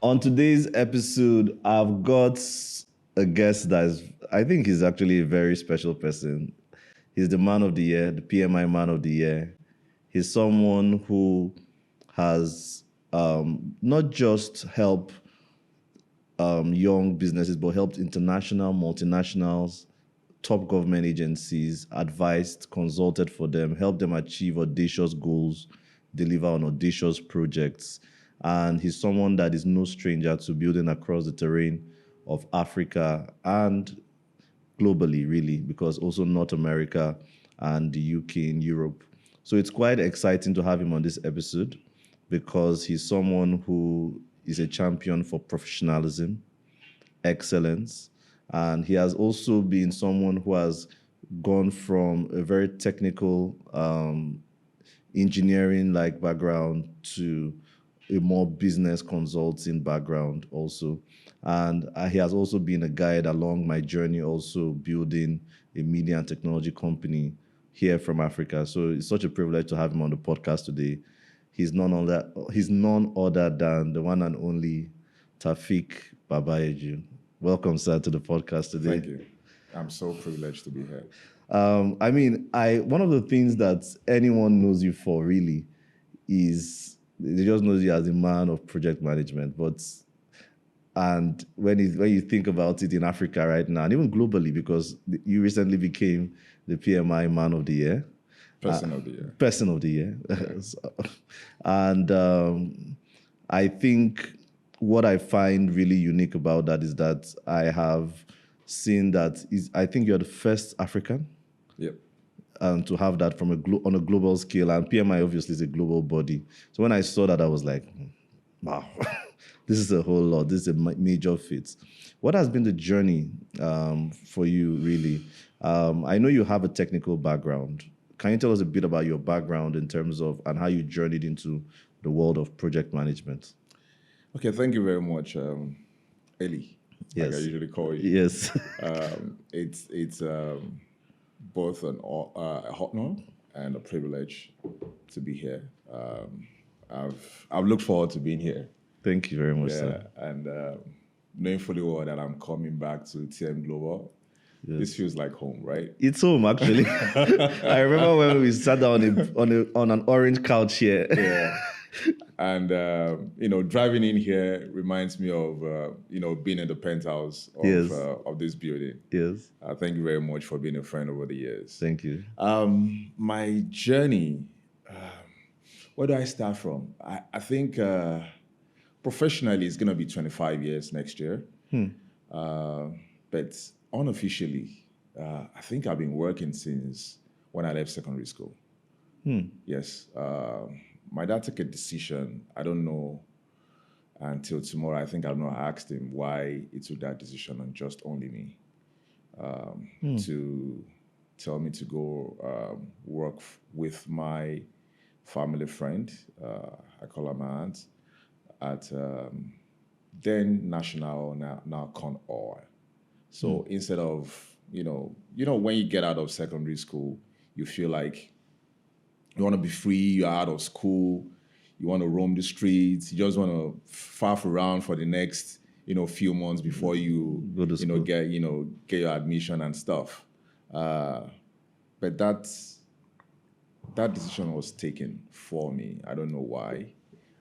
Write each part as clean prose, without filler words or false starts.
On today's episode, I've got a guest that is, I think he's actually a very special person. He's the man of the year, the PMI man of the year. He's someone who has not just helped young businesses, but helped international, multinationals, top government agencies, advised, consulted for them, helped them achieve audacious goals, deliver on audacious projects. And he's someone that is no stranger to building across the terrain of Africa and globally, really, because also North America and the UK and Europe. So it's quite exciting to have him on this episode because he's someone who is a champion for professionalism, excellence, and he has also been someone who has gone from a very technical engineering like background to a more business consulting background also. And he has also been a guide along my journey, also building a media and technology company here from Africa. So it's such a privilege to have him on the podcast today. He's none other than the one and only Taopheek Babayeju. Welcome, sir, to the podcast today. Thank you. I'm so privileged to be here. One of the things that anyone knows you for really is they just knows you as a man of project management. And when you think about it in Africa right now, and even globally, because you recently became the PMI Man of the Year. Person of the year. Person of the Year. And I think what I find really unique about that is that I have seen that I think you're the first African Yep. to have that from on a global scale. And PMI obviously is a global body. So when I saw that, I was like, wow, this is a whole lot. This is a major feat. What has been the journey for you, really? I know you have a technical background. Can you tell us a bit about your background in terms of and how you journeyed into the world of project management? Okay, thank you very much, Eli. Yes. Like I usually call you. Yes. It's both an honor and a privilege to be here. I've looked forward to being here. Thank you very much, sir. And knowing fully well that I'm coming back to TM Global. Yes. This feels like home, right? It's home, actually. I remember when we sat down on an orange couch here. Yeah. And, driving in here reminds me of, being in the penthouse of, Yes. Of this building. Yes. Thank you very much for being a friend over the years. Thank you. My journey, where do I start from? I think professionally it's going to be 25 years next year. But unofficially, I think I've been working since when I left secondary school. Yes. My dad took a decision. I don't know until tomorrow. I think I've not asked him why he took that decision on just only me to tell me to go work with my family friend. I call her my aunt at then National, now Con Oil. So instead of when you get out of secondary school, you feel like you want to be free, you're out of school, you want to roam the streets, you just want to faff around for the next, few months before you Go to school. get your admission and stuff. But that decision was taken for me. I don't know why.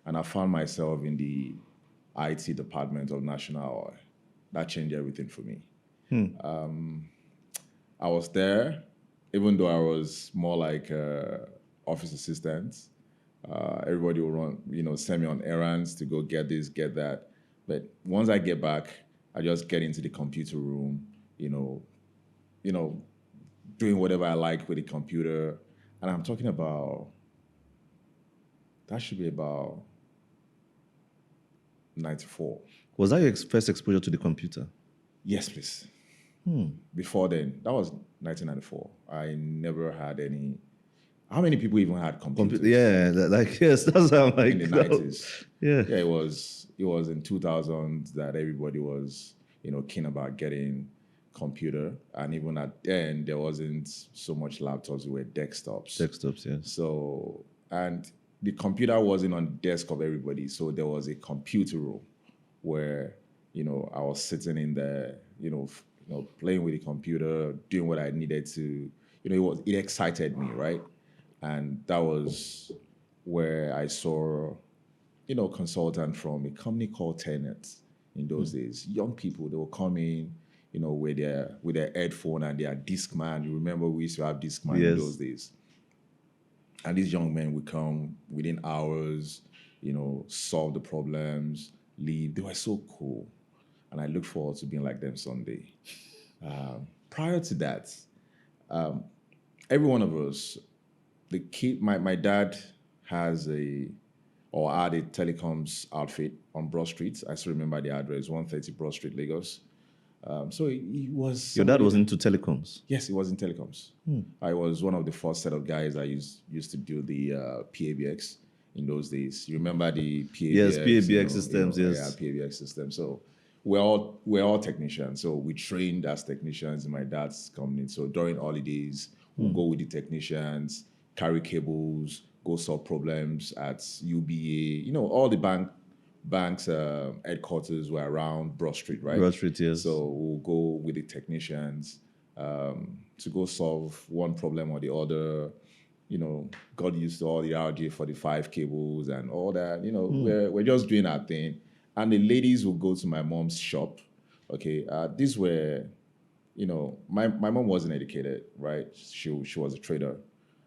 And I found myself in the IT department of National Oil. That changed everything for me. I was there, even though I was more like office assistant. Everybody will run, send me on errands to go get this, get that. But once I get back, I just get into the computer room, doing whatever I like with the computer. And I'm talking about, that should be about 94. Was that your first exposure to the computer? Yes, please. Before then, that was 1994. I never had any. How many people even had computers? Yeah, yes, that's how I'm like. In the 90s. Yeah. Yeah, it was in 2000 that everybody was, keen about getting computer. And even at then, there wasn't so much laptops, it were desktops. Desktops, yeah. So, and the computer wasn't on the desk of everybody. So there was a computer room where, I was sitting in there, playing with the computer, doing what I needed to, it excited me, right? And that was where I saw, consultant from a company called Tenet in those days. Young people, they will come in, with their headphone and their Discman. You remember we used to have Discman in those Yes. days. And these young men would come within hours, solve the problems, leave. They were so cool. And I look forward to being like them someday. Prior to that, every one of us, the kid, my dad has had a telecoms outfit on Broad Street. I still remember the address, 130 Broad Street, Lagos. So he was Your dad somebody was that, into telecoms. yes, he was in telecoms. I was one of the first set of guys that used to do the PABX in those days. You remember the PABX? Yes, PABX systems, Yeah, yes. PABX system. So we're all technicians. So we trained as technicians in my dad's company. So during holidays, we'll go with the technicians, carry cables, go solve problems at UBA. All the bank's headquarters were around Broad Street, right? Broad Street, yes. So we'll go with the technicians to go solve one problem or the other. Got used to all the RJ45 cables and all that. We're just doing our thing. And the ladies will go to my mom's shop. Okay, these were, my mom wasn't educated, right? She was a trader,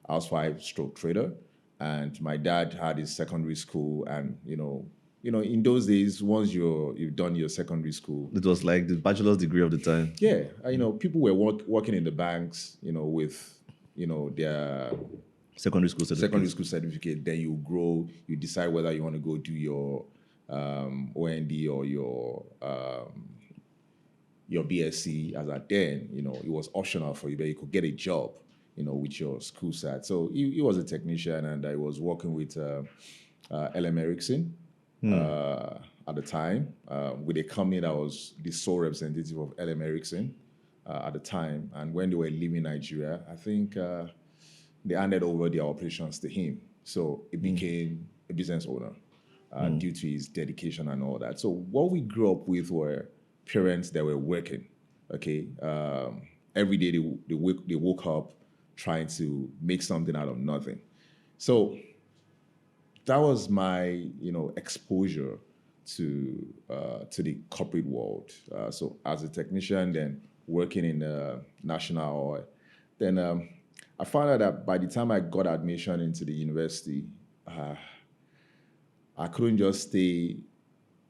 housewife stroke trader. And my dad had his secondary school, and in those days, once you've done your secondary school, It was like the bachelor's degree of the time. yeah, people were working in the banks, with their Secondary school certificate. secondary school certificate. Then you grow, you decide whether you want to go do your OND or your BSc. As at then, it was optional for you, but you could get a job, with your school cert. So he was a technician, and I was working with LM Ericsson at the time, with a company that was the sole representative of LM Ericsson at the time. And when they were leaving Nigeria, I think they handed over their operations to him. So he became a business owner due to his dedication and all that. So what we grew up with were parents that were working. Okay, every day they woke up trying to make something out of nothing. So that was my exposure to the corporate world. So as a technician, then working in the national oil, then I found out that by the time I got admission into the university, I couldn't just stay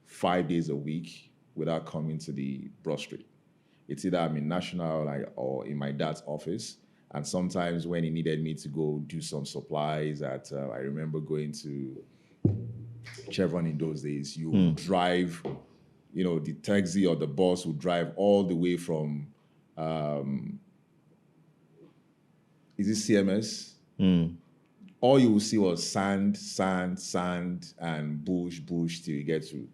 5 days a week without coming to the Broad Street. It's either I'm in national or in my dad's office. And sometimes when he needed me to go do some supplies I remember going to Chevron in those days, you would drive, the taxi or the bus would drive all the way from, is it CMS? All you will see was sand, and bush till you get to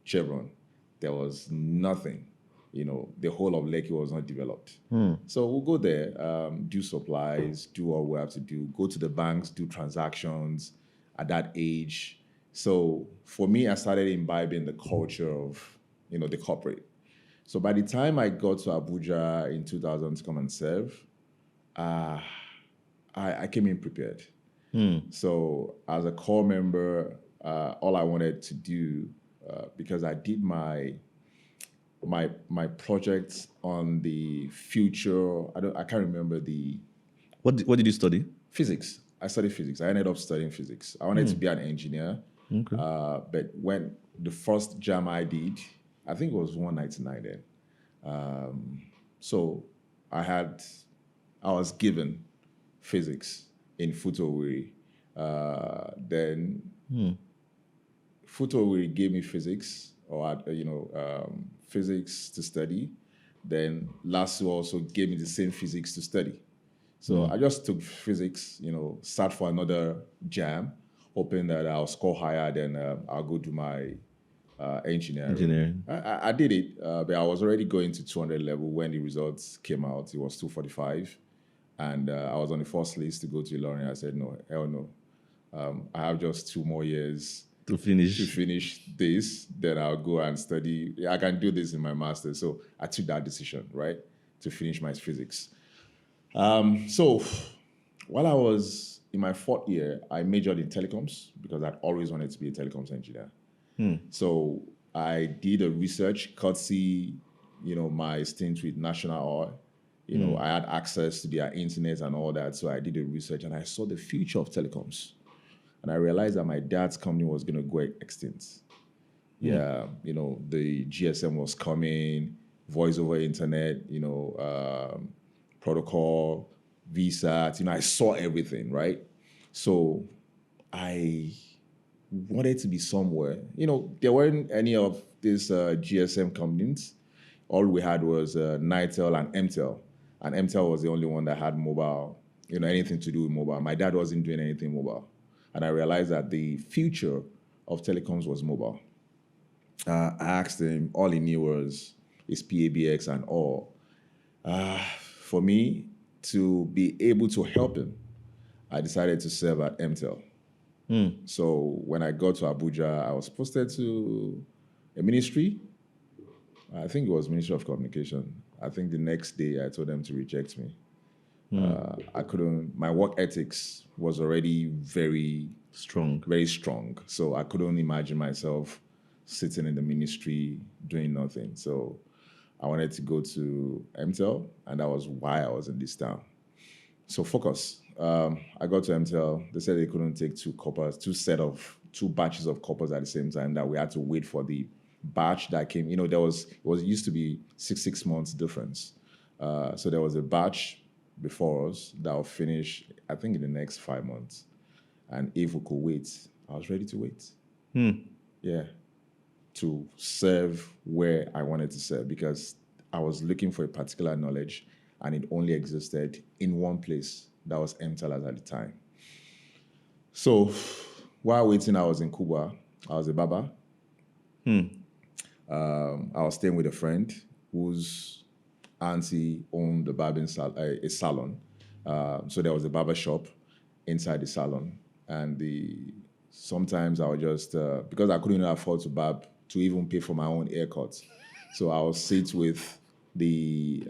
Chevron. There was nothing. The whole of Lekki was not developed. So we'll go there, do supplies, do what we have to do, go to the banks, do transactions at that age. So for me, I started imbibing the culture of, the corporate. So by the time I got to Abuja in 2000 to come and serve, I came in prepared. So as a core member, all I wanted to do, because I did my projects on the future. I can't remember the What did you study? physics. I studied physics. I ended up studying physics. I wanted to be an engineer. Okay. But when the first jam I did, I think it was 199 then. So I was given physics in Futowiri. Then Futowiri gave me physics, or physics to study. Then LASU also gave me the same physics to study. So I just took physics, sat for another jam, hoping that I'll score higher, then I'll go do my engineering. I did it, but I was already going to 200 level when the results came out. It was 245. And I was on the first list to go to Ilorin. I said, no, hell no. I have just 2 more years To to finish. finish this, then I'll go and study. I can do this in my master's. So I took that decision, right, to finish my physics. So while I was in my fourth year, I majored in telecoms because I'd always wanted to be a telecoms engineer. So I did a research, courtesy, my stint with National Oil. I had access to their internet and all that. So I did a research and I saw the future of telecoms. And I realized that my dad's company was going to go extinct. Yeah, the GSM was coming, voice over internet, protocol, VSAT. I saw everything, right? So I wanted to be somewhere. There weren't any of these GSM companies. All we had was Nitel and Mtel. And Mtel was the only one that had mobile, anything to do with mobile. My dad wasn't doing anything mobile. And I realized that the future of telecoms was mobile. I asked him, all he knew was his PABX and all. For me to be able to help him, I decided to serve at Mtel. So when I got to Abuja, I was posted to a ministry. I think it was Ministry of Communication. I think the next day I told them to reject me. I couldn't, my work ethics was already very Strong. very strong. So I couldn't imagine myself sitting in the ministry doing nothing. So I wanted to go to Mtel, and that was why I was in this town. So focus. I got to Mtel. They said they couldn't take two batches of coppers at the same time. That we had to wait for the batch that came. It used to be 6 months difference. So there was a batch before us that will finish, I think, in the next 5 months. And if we could wait, I was ready to wait. Yeah. To serve where I wanted to serve because I was looking for a particular knowledge and it only existed in one place. That was Mtel at the time. So while waiting, I was in Cuba. I was a barber. I was staying with a friend whose auntie owned a salon. So there was a barber shop inside the salon. And sometimes I would just, because I couldn't afford to even pay for my own haircut. So I would sit with the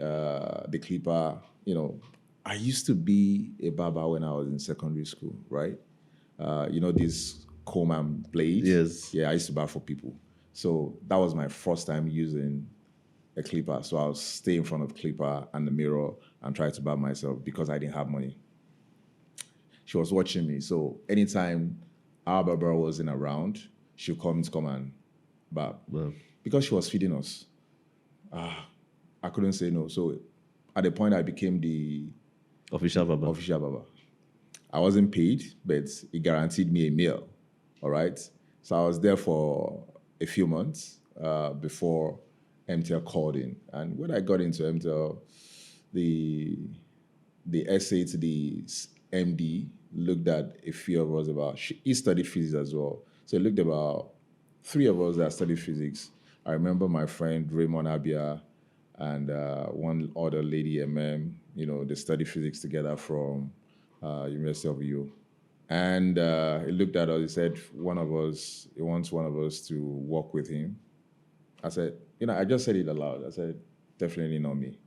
clipper. I used to be a barber when I was in secondary school, right? This comb and blade. Yes. Yeah, I used to barber for people. So that was my first time using a clipper. So I'll stay in front of clipper and the mirror and try to barb myself because I didn't have money. She was watching me. So anytime our barber wasn't around, she'd come and barb. Well, Because she was feeding us. I couldn't say no. So at the point I became the official barber. official barber. I wasn't paid, but it guaranteed me a meal. All right. So I was there for a few months before Mtel called in. And when I got into Mtel, the essay to the MD looked at a few of us he studied physics as well. So he looked about 3 of us that studied physics. I remember my friend Raymond Abia and one other lady, they studied physics together from University of U. And he looked at us, he said, he wants one of us to work with him. I said, I just said it aloud. I said, definitely not me.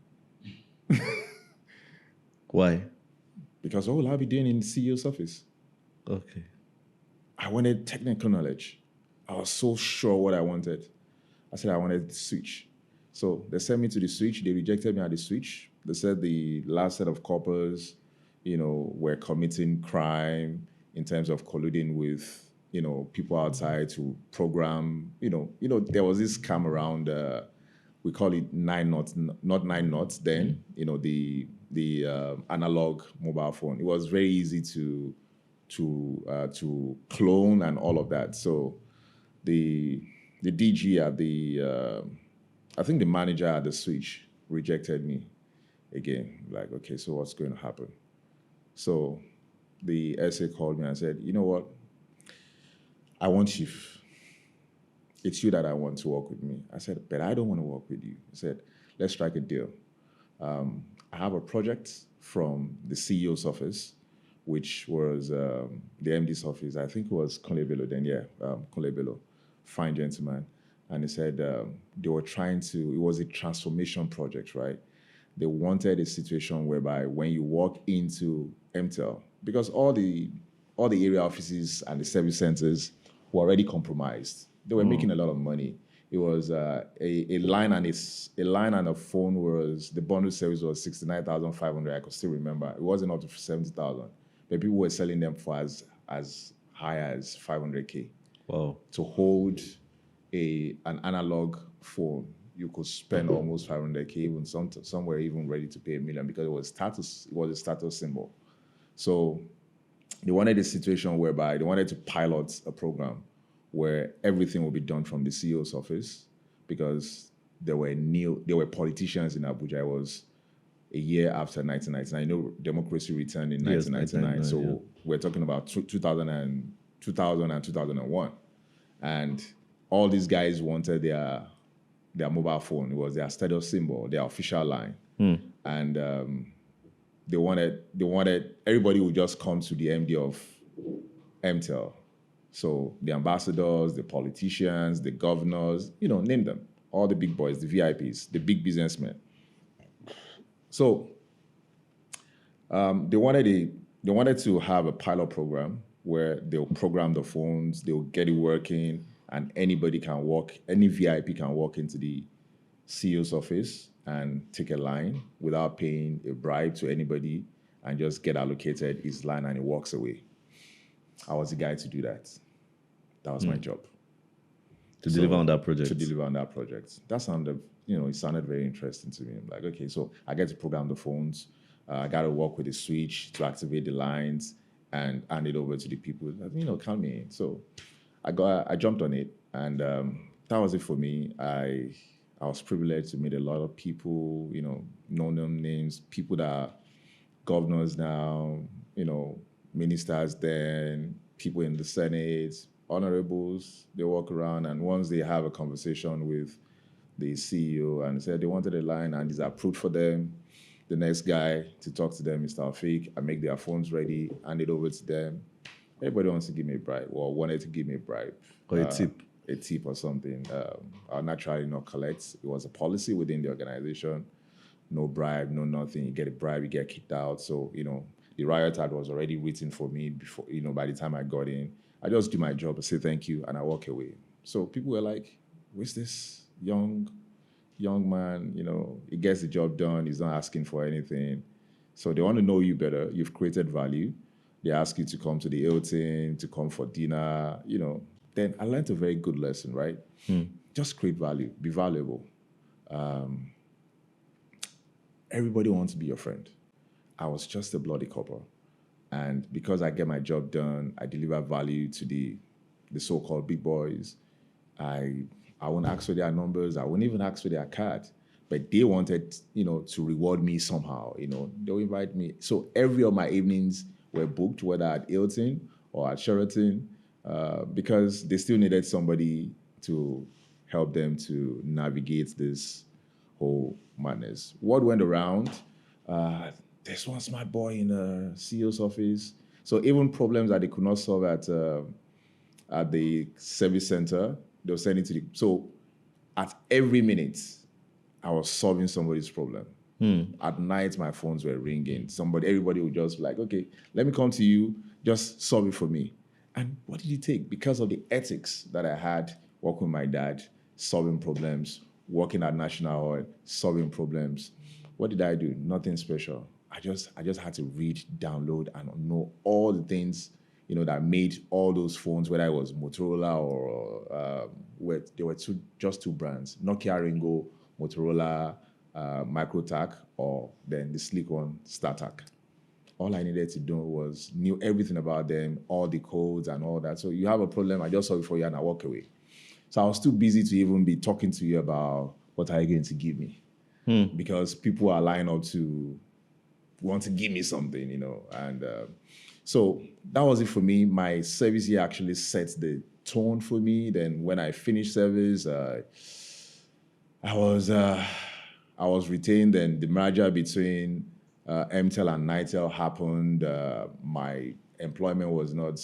Why? Because what will I be doing in the CEO's office? Okay. I wanted technical knowledge. I was so sure what I wanted. I said I wanted the switch. So they sent me to the switch. They rejected me at the switch. They said the last set of coppers, were committing crime in terms of colluding with, people outside to program. There was this scam around. We call it 9 knots, not 9 knots. Then, the analog mobile phone. It was very easy to clone and all of that. So the DG at I think the manager at the switch rejected me again. Like, okay, so what's going to happen? So the SA called me and said, you know what? I want you. It's you that I want to work with me. I said, but I don't want to work with you. He said, let's strike a deal. I have a project from the CEO's office which was the MD's office. I think it was Kunle Bello then, yeah, Kunle Bello, fine gentleman. And he said they were trying to, it was a transformation project, right? They wanted a situation whereby when you walk into Mtel, because all the area offices and the service centers were already compromised. They were making a lot of money. It was a line and a line and a phone was the bundle service was 69,500. I could still remember. It wasn't up to 70,000, but people were selling them for as high as 500K Wow. to hold an analog phone. You could spend almost 500K, even somewhere even ready to pay $1 million because it was status. It was a status symbol. So they wanted a situation whereby they wanted to pilot a program where everything would be done from the CEO's office because there were politicians in Abuja. It was a year after 1999. I know democracy returned in Yes, 1999. So 1999, we're talking about 2000 and 2001. And all these guys wanted their mobile phone. It was their status symbol, their official line. And they wanted everybody would just come to the MD of Mtel. So the ambassadors, the politicians, the governors, name them, all the big boys, the VIPs, the big businessmen. So they wanted to have a pilot program where they'll program the phones, they'll get it working, and any VIP can walk into the CEO's office and take a line without paying a bribe to anybody and just get allocated his line and he walks away. I was the guy to do that. That was my job. To deliver on that project. To deliver on that project. That sounded, it sounded very interesting to me. I'm like, okay, so I get to program the phones. I got to work with the switch to activate the lines and hand it over to the people. Count me in. So I jumped on it, and that was it for me. I was privileged to meet a lot of people, known names, people that are governors now, ministers then, people in the Senate, honorables. They walk around, and once they have a conversation with the CEO and said they wanted a line and it's approved for them, the next guy to talk to them is Taopheek. I make their phones ready, hand it over to them. Everybody wants to give me a bribe or wanted to give me a bribe. Or a tip. A tip or something. I'll naturally not collect. It was a policy within the organization. No bribe, no nothing. You get a bribe, you get kicked out. So, the riot act was already written for me before, by the time I got in. I just do my job and say thank you and I walk away. So people were like, where's this young man, he gets the job done, he's not asking for anything. So they want to know you better. You've created value. They ask you to come to the Hilton, to come for dinner, Then I learned a very good lesson, right? Just create value, be valuable. Everybody wants to be your friend. I was just a bloody copper. And because I get my job done, I deliver value to the so-called big boys. I won't ask for their numbers. I won't even ask for their card. But they wanted, to reward me somehow. They'll invite me. So every of my evenings were booked, whether at Hilton or at Sheraton, because they still needed somebody to help them to navigate this whole madness. What went around? There's one smart boy in a CEO's office. So even problems that they could not solve at the service center, they'll send it to the. So at every minute, I was solving somebody's problem. At night, my phones were ringing. Everybody would just be like, okay, let me come to you, just solve it for me. And what did it take? Because of the ethics that I had working with my dad, solving problems, working at National Oil, solving problems. What did I do? Nothing special. I just had to read, download, and know all the things, that made all those phones, whether it was Motorola or there were just two brands, Nokia Ringo, Motorola, Microtac, or then the sleek one, StarTAC. All I needed to do was knew everything about them, all the codes and all that. So you have a problem, I just solve it for you and I walk away. So I was too busy to even be talking to you about what are you going to give me. Because people are lining up to want to give me something, And so that was it for me. My service year actually set the tone for me. Then when I finished service, I was retained. And the merger between Mtel and Nitel happened. My employment was not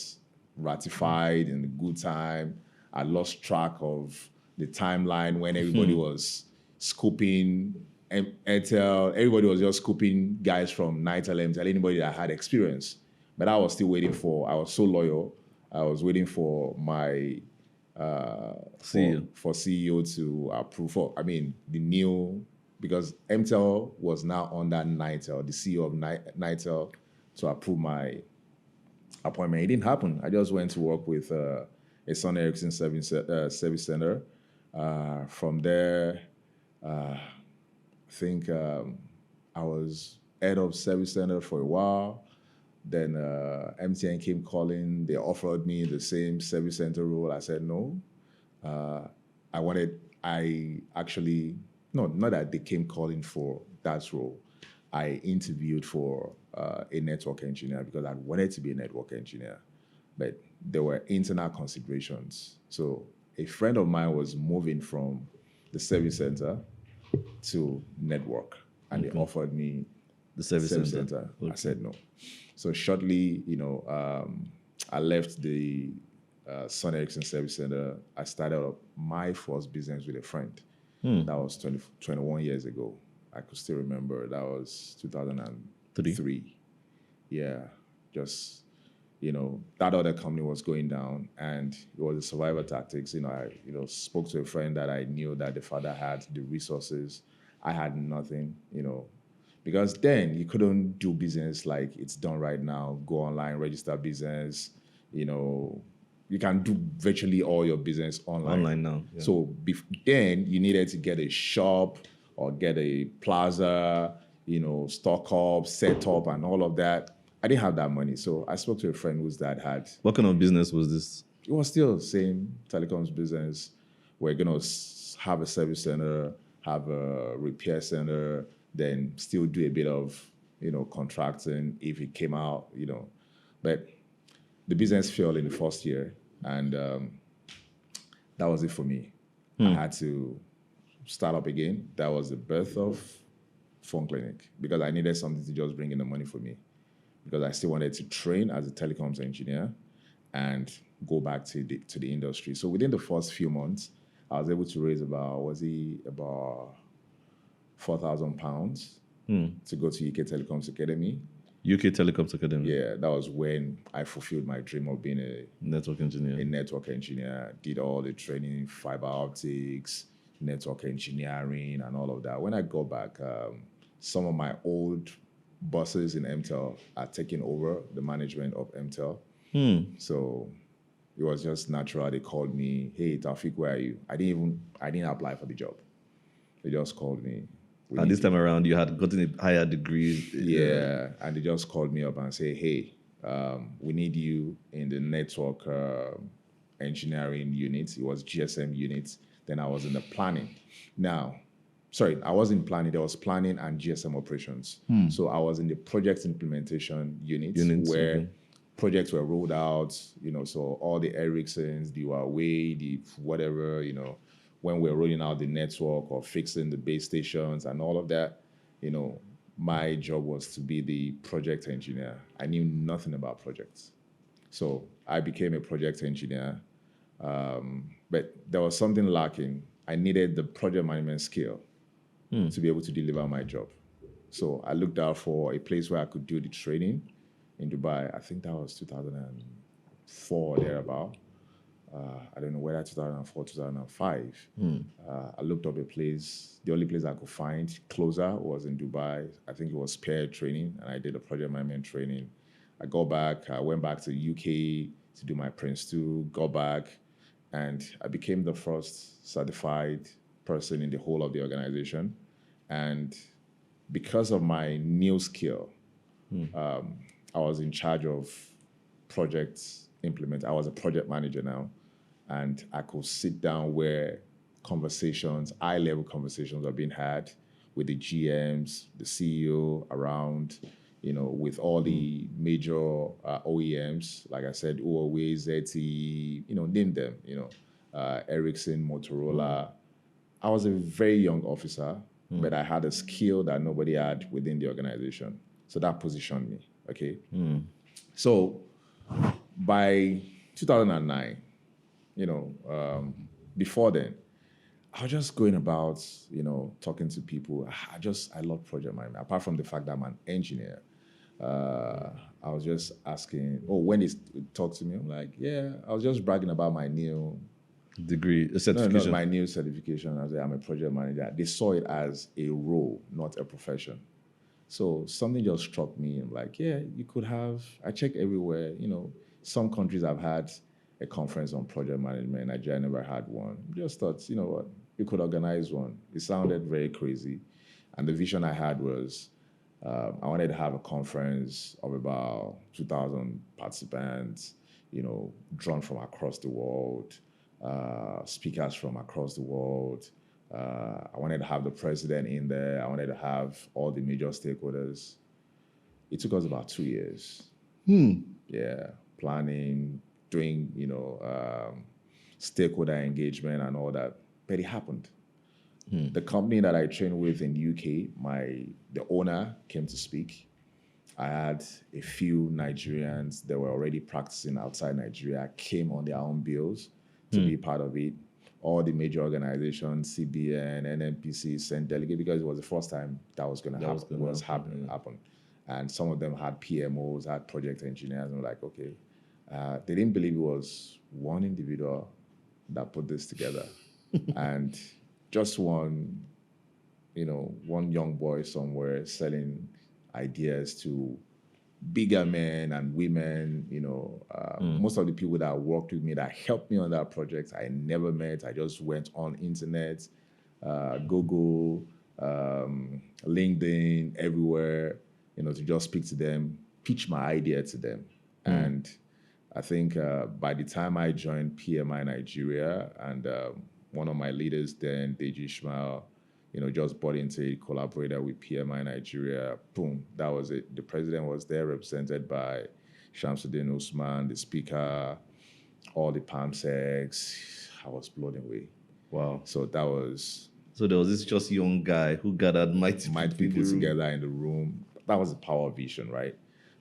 ratified in a good time. I lost track of the timeline when everybody was scooping Mtel. Everybody was just scooping guys from Nitel, Mtel, anybody that had experience. But I was still waiting I was so loyal. I was waiting for my CEO. for CEO to approve the new, because Mtel was now under Nitel, the CEO of Nitel, to approve my appointment. It didn't happen. I just went to work with a Sony Ericsson service center. From there, I think I was head of service center for a while. Then MTN came calling. They offered me the same service center role. I said no. I actually, no, not that they came calling for that role. I interviewed for a network engineer because I wanted to be a network engineer, but there were internal considerations. So a friend of mine was moving from the service center to network, and they offered me The service service center. center. Okay. I said no. So shortly, I left the Sony Ericsson Service Center. I started up my first business with a friend. That was 21 years ago. I could still remember. That was 2003. Yeah, just, that other company was going down, and it was a survival tactics. I spoke to a friend that I knew that the father had the resources. I had nothing, because then you couldn't do business like it's done right now. Go online, register business. You can do virtually all your business online. Online now. Yeah. So then you needed to get a shop or get a plaza, stock up, set up, and all of that. I didn't have that money, so I spoke to a friend whose dad had. What kind of business was this? It was still the same telecoms business. We're gonna have a service center, have a repair center, then still do a bit of contracting if it came out, But the business failed in the first year, and that was it for me. I had to start up again. That was the birth of Phone Clinic, because I needed something to just bring in the money for me, because I still wanted to train as a telecoms engineer and go back to the industry. So within the first few months, I was able to raise about £4,000 to go to UK Telecoms Academy. UK Telecoms Academy. Yeah, that was when I fulfilled my dream of being a Network engineer. network engineer. Did all the training, fiber optics, network engineering, and all of that. When I got back, some of my old bosses in Mtel are taking over the management of Mtel. So it was just natural. They called me, "Hey, Taopheek, where are you?" I didn't apply for the job. They just called me. And this time around, you had gotten a higher degree. Yeah, and they just called me up and say, "Hey, we need you in the network engineering unit." It was GSM unit. Then I was in the planning. I wasn't planning. There was planning and GSM operations. So I was in the project implementation unit where projects were rolled out. So all the Ericssons, the Huawei, the whatever, when we're rolling out the network or fixing the base stations and all of that, my job was to be the project engineer. I knew nothing about projects. So I became a project engineer, but there was something lacking. I needed the project management skill to be able to deliver my job. So I looked out for a place where I could do the training in Dubai. I think that was 2004 or thereabout. I don't know whether 2004, 2005. I looked up a place. The only place I could find closer was in Dubai. I think it was pair training, and I did a project management training. I got back. I went back to the UK to do my Prince 2, got back, and I became the first certified person in the whole of the organization. And because of my new skill, I was in charge of projects implement. I was a project manager now, and I could sit down where high-level conversations are being had with the GMs, the CEO around, with all the major OEMs, like I said, Huawei, ZTE, name them, Ericsson, Motorola. I was a very young officer, but I had a skill that nobody had within the organization. So that positioned me, okay? So by 2009, before then, I was just going about, talking to people. I love project management. Apart from the fact that I'm an engineer, I was just asking, when they talk to me, I'm like, yeah, I was just bragging about my new Degree, a no, not certification. my new certification. I was like, I'm a project manager. They saw it as a role, not a profession. So something just struck me. I'm like, yeah, you could have. I check everywhere. Some countries have had a conference on project management. Nigeria never had one. Just thought, you know what, you could organize one. It sounded very crazy, and the vision I had was I wanted to have a conference of about 2,000 participants. Drawn from across the world, speakers from across the world. I wanted to have the president in there. I wanted to have all the major stakeholders. It took us about 2 years. Yeah, planning, doing, stakeholder engagement and all that. But it happened. The company that I trained with in the UK, the owner came to speak. I had a few Nigerians that were already practicing outside Nigeria, came on their own bills to be part of it. All the major organizations, CBN, NNPC, sent delegates because it was the first time that was going to happen. Happen. And some of them had PMOs, had project engineers, and were like, okay. They didn't believe it was one individual that put this together. And just one young boy somewhere selling ideas to bigger men and women. Most of the people that worked with me that helped me on that project, I never met. I just went on internet, Google, LinkedIn, everywhere, to just speak to them, pitch my idea to them. And I think by the time I joined PMI Nigeria, and one of my leaders then, Deji Ishmael, just bought into it, collaborated with PMI Nigeria. Boom, that was it. The president was there, represented by Shamsuddin Usman, the speaker, all the PAMSECs. I was blown away. Wow. So that was... So there was this just young guy who gathered mighty people together in the room. That was the power of vision, right?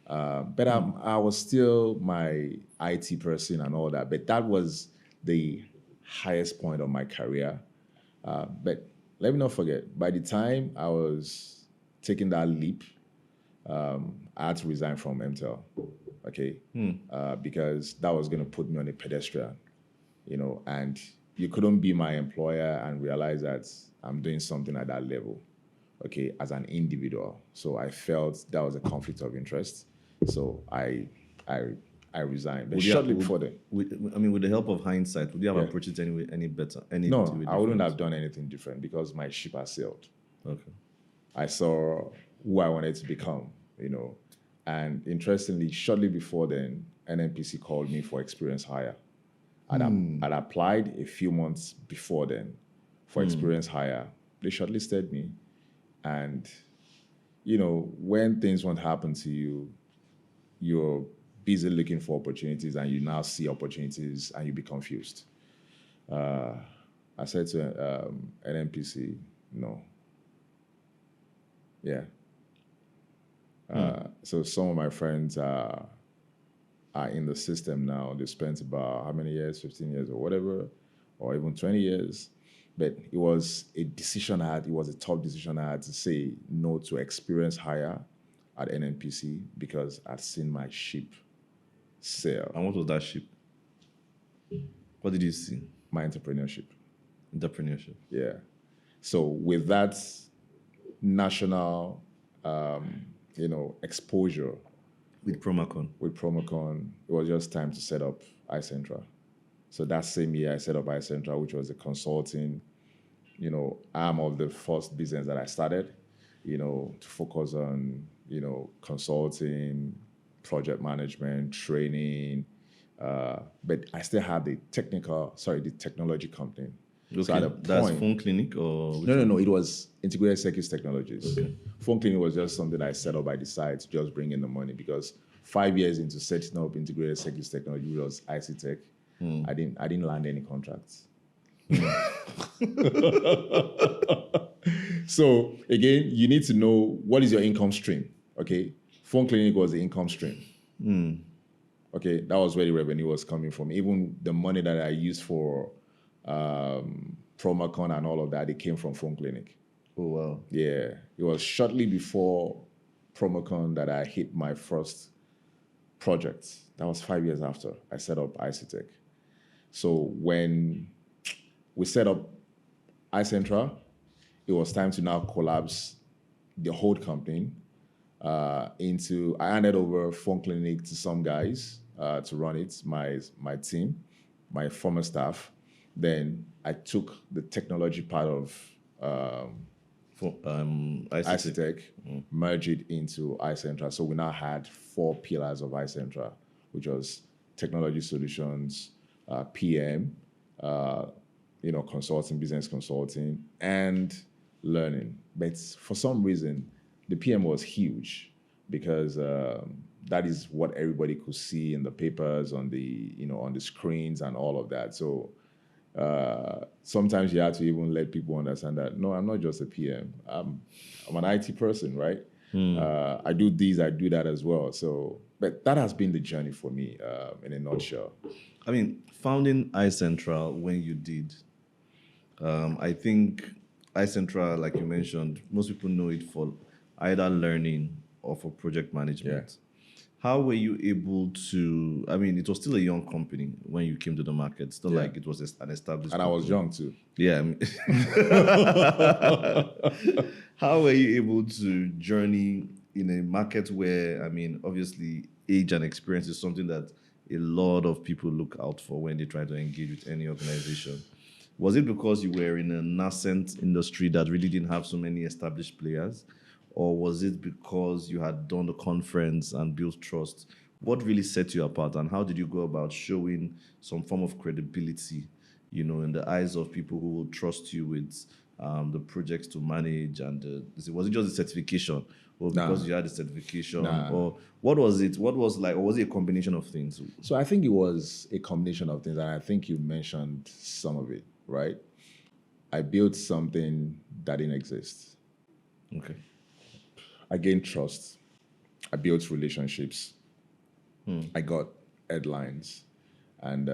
But I was still my IT person and all that. But that was the highest point of my career. But let me not forget, by the time I was taking that leap, I had to resign from Mtel, okay? Because that was going to put me on a pedestrian, and you couldn't be my employer and realize that I'm doing something at that level, okay, as an individual. So I felt that was a conflict of interest. So I resigned. But shortly before then. With the help of hindsight, would you have approached it any better? No, I wouldn't have done anything different because my ship has sailed. Okay. I saw who I wanted to become, And interestingly, shortly before then, NNPC called me for experience hire. I'd applied a few months before then for experience hire. They shortlisted me. And, when things won't happen to you, you're busy looking for opportunities and you now see opportunities and you be confused. I said to NNPC, no. Yeah. So some of my friends are in the system now. They spent about how many years, 15 years or whatever, or even 20 years. But it was a decision I had. It was a tough decision I had to say no to experience hire at NNPC because I'd seen my ship sail. And what was that ship? What did you see? My entrepreneurship. Entrepreneurship. Yeah. So with that national, exposure. With Promocon, it was just time to set up iCentra. So that same year, I set up iCentra, which was a consulting, arm of the first business that I started, to focus on, consulting, project management, training. But I still had the technology company. Okay, so that's Phone Clinic or... No. It was Integrated Circuits Technologies. Okay. Phone Clinic was just something I set up by the side to just bring in the money because 5 years into setting up Integrated Circuits Technology, which was IC Tech, I didn't land any contracts. So again, you need to know what is your income stream, okay? phone clinic was the income stream. Okay, that was where the revenue was coming from. Even the money that I used for Promocon and all of that, it came from phone clinic. Oh, wow. Yeah, it was shortly before Promocon that I hit my first project. That was 5 years after I set up iCentra. So when we set up iCentra, it was time to now collapse the whole company into. I handed over phone clinic to some guys to run it, my team, my former staff. Then I took the technology part of For ICT. iCentra, merged it into iCentra. So we now had 4 pillars of iCentra, which was technology solutions, PM, consulting, business consulting, and learning. But for some reason, the PM was huge because that is what everybody could see in the papers, on the screens, and all of that. So sometimes you have to even let people understand that no, I'm not just a PM. I'm an IT person, right? I do this, I do that as well. So, but that has been the journey for me in a nutshell. I mean, founding iCentra when you did, I think iCentra, like you mentioned, most people know it for either learning or for project management. How were you able to? I mean, it was still a young company when you came to the market. Still, like it was an established. And I was young too. Yeah. How were you able to journey in a market where, I mean, obviously, age and experience is something that a lot of people look out for when they try to engage with any organization? Was it because you were in a nascent industry that really didn't have so many established players? Or was it because you had done the conference and built trust? What really set you apart, and how did you go about showing some form of credibility, in the eyes of people who will trust you with the projects to manage? And was it just the certification, or because you had the certification, or what was it? What was like, or was it a combination of things? So I think it was a combination of things, and I think you mentioned some of it, right? I built something that didn't exist. Okay. I gained trust. I built relationships. I got headlines. And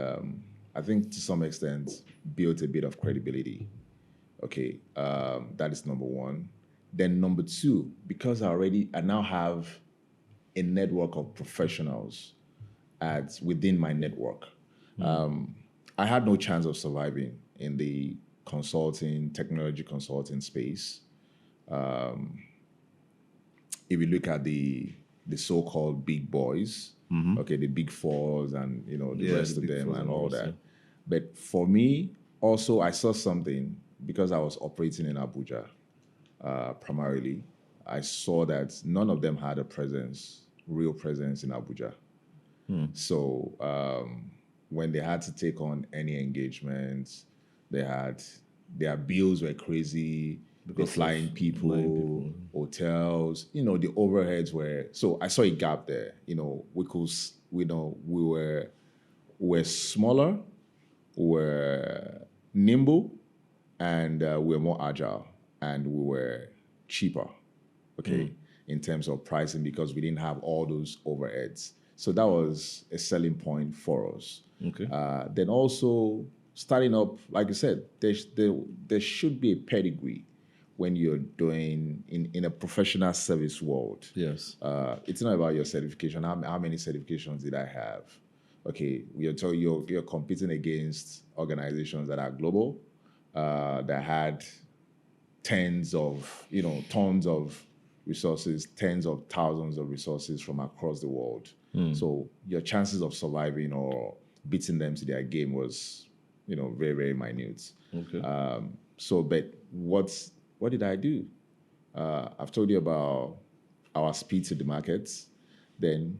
I think to some extent built a bit of credibility. Okay, that is number one. Then number two, because I now have a network of professionals within my network. I had no chance of surviving in the technology consulting space. If you look at the so-called big boys, okay, the big fours and the rest of them and all that. But for me, also, I saw something because I was operating in Abuja primarily. I saw that none of them had a real presence in Abuja. So when they had to take on any engagements, their bills were crazy. They're flying people, hotels, the overheads were. So I saw a gap there. We're smaller, we're nimble, and we're more agile, and we were cheaper, okay, in terms of pricing because we didn't have all those overheads. So that was a selling point for us. Okay. Then also starting up, like I said, there should be a pedigree when you're doing in a professional service world. Yes. It's not about your certification. How many certifications did I have? Okay, you're competing against organizations that are global, that had tons of resources, tens of thousands of resources from across the world. So your chances of surviving or beating them to their game was, very, very minute. Okay. But what did I do? I've told you about our speed to the markets. Then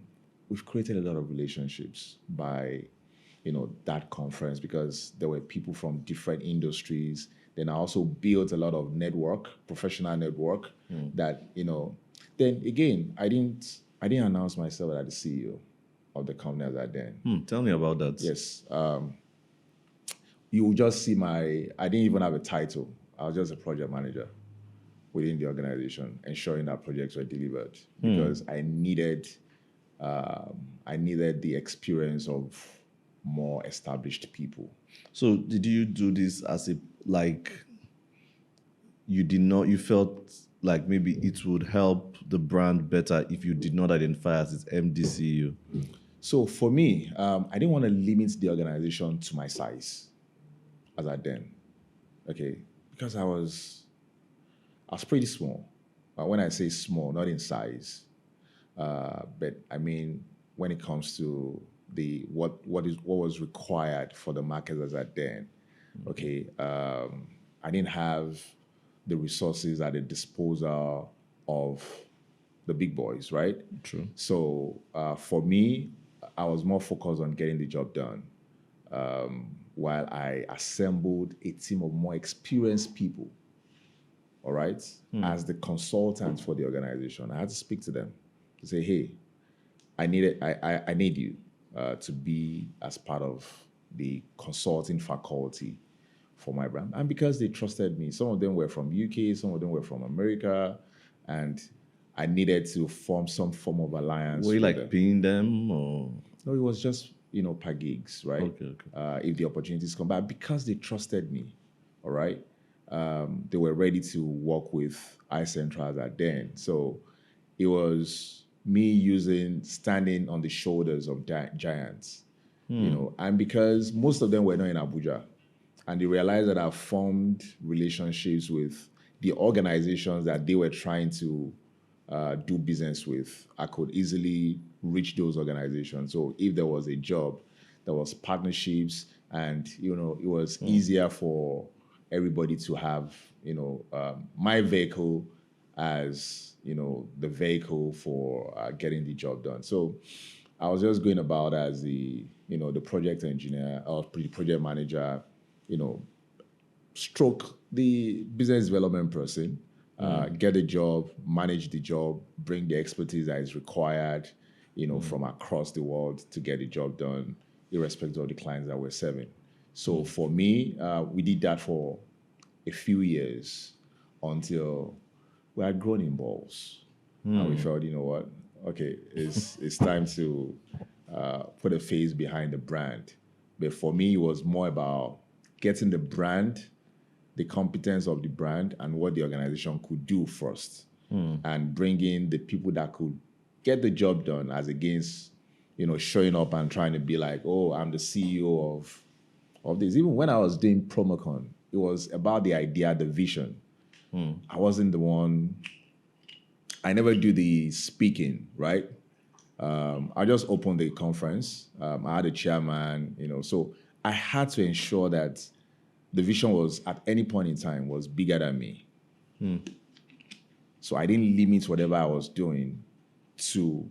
we've created a lot of relationships by, that conference because there were people from different industries. Then I also built a lot of professional network that, then again, I didn't announce myself as the CEO of the company at that then. Tell me about that. Yes. You will just see I didn't even have a title. I was just a project manager. within the organization, ensuring that projects were delivered because I needed the experience of more established people. So did you do this as a like you did not you felt like maybe it would help the brand better if you did not identify as its MDCU? So for me, I didn't want to limit the organization to my size as at then, okay, because I was pretty small. When I say small, not in size, but I mean when it comes to the what was required for the market as at then. Okay, I didn't have the resources at the disposal of the big boys, right? True. So for me, I was more focused on getting the job done, while I assembled a team of more experienced people, all right, as the consultants for the organization. I had to speak to them to say, hey, I need you to be as part of the consulting faculty for my brand. And because they trusted me, some of them were from UK, some of them were from America, and I needed to form some form of alliance Were you with like them. paying them or No, it was just, per gigs, right? Okay. If the opportunities come back, because they trusted me, all right, they were ready to work with iCentra at then. So it was me standing on the shoulders of giants, and because most of them were not in Abuja, and they realized that I formed relationships with the organizations that they were trying to do business with, I could easily reach those organizations. So if there was a job, there was partnerships, and it was easier for everybody to have my vehicle as the vehicle for getting the job done. So I was just going about as the project engineer or the project manager, you know, stroke the business development person, get a job, manage the job, bring the expertise that is required, from across the world to get the job done, irrespective of the clients that we're serving. So for me, we did that for a few years until we had grown in balls, and we felt, you know what, okay, it's time to put a face behind the brand. But for me, it was more about getting the brand, the competence of the brand, and what the organization could do first, and bring in the people that could get the job done, as against showing up and trying to be like, oh, I'm the CEO of this. Even when I was doing Promocon, it was about the idea, the vision. I wasn't the one. I never do the speaking, right? I just opened the conference. I had a chairman, so I had to ensure that the vision was, at any point in time, was bigger than me. So I didn't limit whatever I was doing to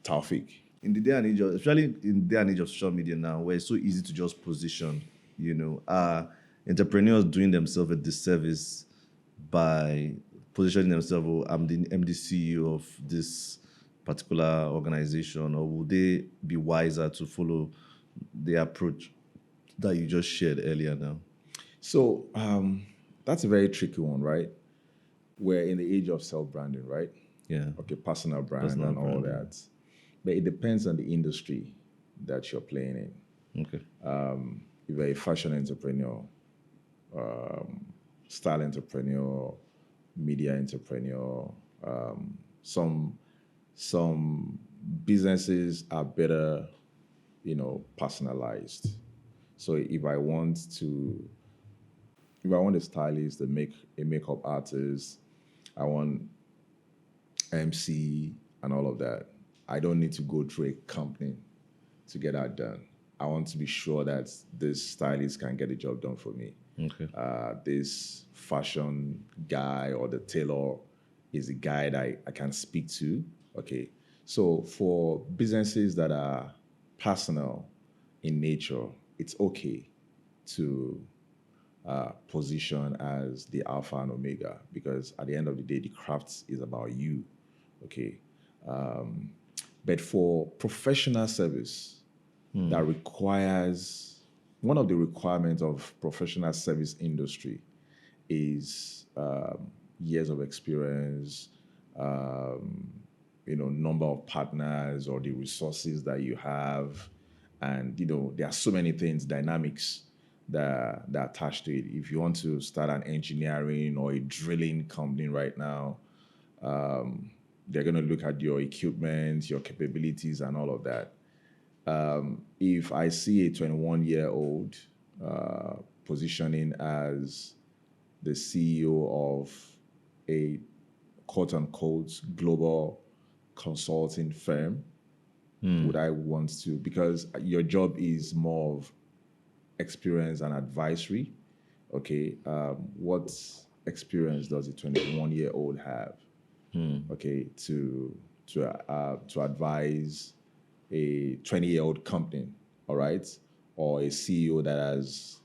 Taopheek. in the day and age of, especially in the day and age of social media now, where it's so easy to just position, entrepreneurs doing themselves a disservice by positioning themselves, oh, I'm the MD CEO of this particular organization, or will they be wiser to follow the approach that you just shared earlier now? So that's a very tricky one, right? We're in the age of self-branding, right? Yeah. Okay, personal brand Personal and all branding. that. But it depends on the industry that you're playing in. Okay. If you're a fashion entrepreneur, style entrepreneur, media entrepreneur, some businesses are better, personalized. So if I want a stylist, a makeup artist, I want MC and all of that, I don't need to go through a company to get that done. I want to be sure that this stylist can get the job done for me. Okay. This fashion guy or the tailor is a guy that I can speak to. Okay. So for businesses that are personal in nature, it's okay to position as the alpha and omega, because at the end of the day, the craft is about you. Okay. But for professional service, that requires, one of the requirements of professional service industry is years of experience, number of partners or the resources that you have. And, there are so many things, dynamics that are attached to it. If you want to start an engineering or a drilling company right now, they're going to look at your equipment, your capabilities, and all of that. If I see a 21-year-old positioning as the CEO of a quote unquote global consulting firm, would I want to? Because your job is more of experience and advisory. Okay, what experience does a 21-year-old have? Okay, to advise a 20-year-old company, all right, or a CEO that has,